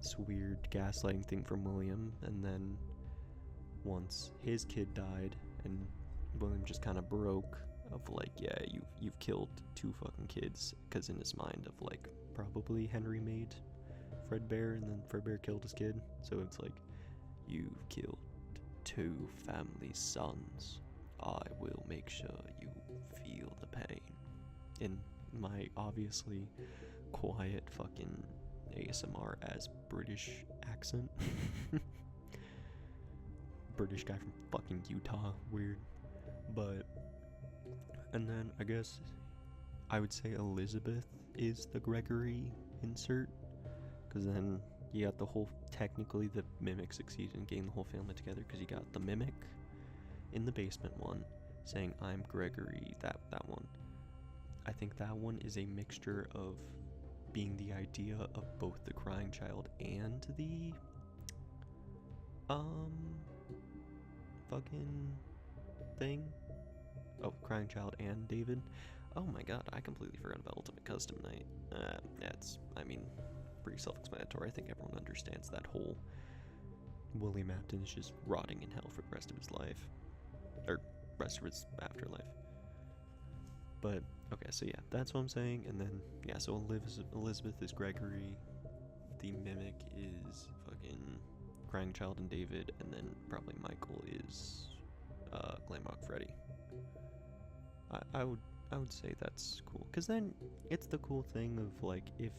this weird gaslighting thing from William, and then once his kid died and William just kind of broke of like, yeah, you've killed 2 fucking kids, because in his mind of like, probably Henry made Fredbear and then Fredbear killed his kid, so it's like, you've killed 2 family sons. I will make sure you feel the pain. In my obviously quiet fucking ASMR as British accent. British guy from fucking Utah, weird. But, and then I guess I would say Elizabeth is the Gregory insert, because then you got the whole, technically the Mimic succeeded in getting the whole family together, because you got the Mimic in the basement one saying I'm Gregory, that one. I think that one is a mixture of being the idea of both the crying child and the fucking thing. Oh, crying child and David. Oh my god, I completely forgot about Ultimate Custom Night. That's, I mean, pretty self-explanatory. I think everyone understands that whole William Afton is just rotting in hell for the rest of his life. Or rest of his afterlife. But, okay, so yeah, that's what I'm saying. And then, yeah, so Elizabeth is Gregory. The Mimic is fucking Crying Child and David. And then probably Michael is Glamrock Freddy. I would say that's cool. Because then it's the cool thing of, like, if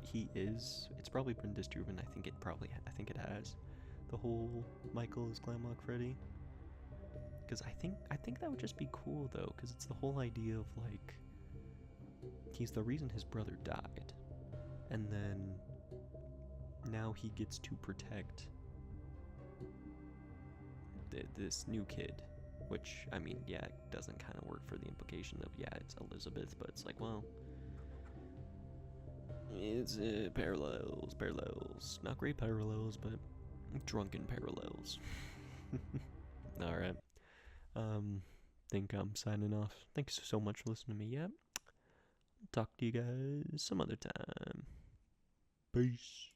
he is, it's probably been disproven. I think it has. The whole Michael is Glamrock Freddy. Because I think that would just be cool though, because it's the whole idea of like he's the reason his brother died, and then now he gets to protect this new kid, which I mean, yeah, it doesn't kind of work for the implication of yeah, it's Elizabeth, but it's like well, it's parallels, not great parallels, but drunken parallels. All right. Think I'm signing off. Thanks so much for listening to me. Yep. Talk to you guys some other time. Peace.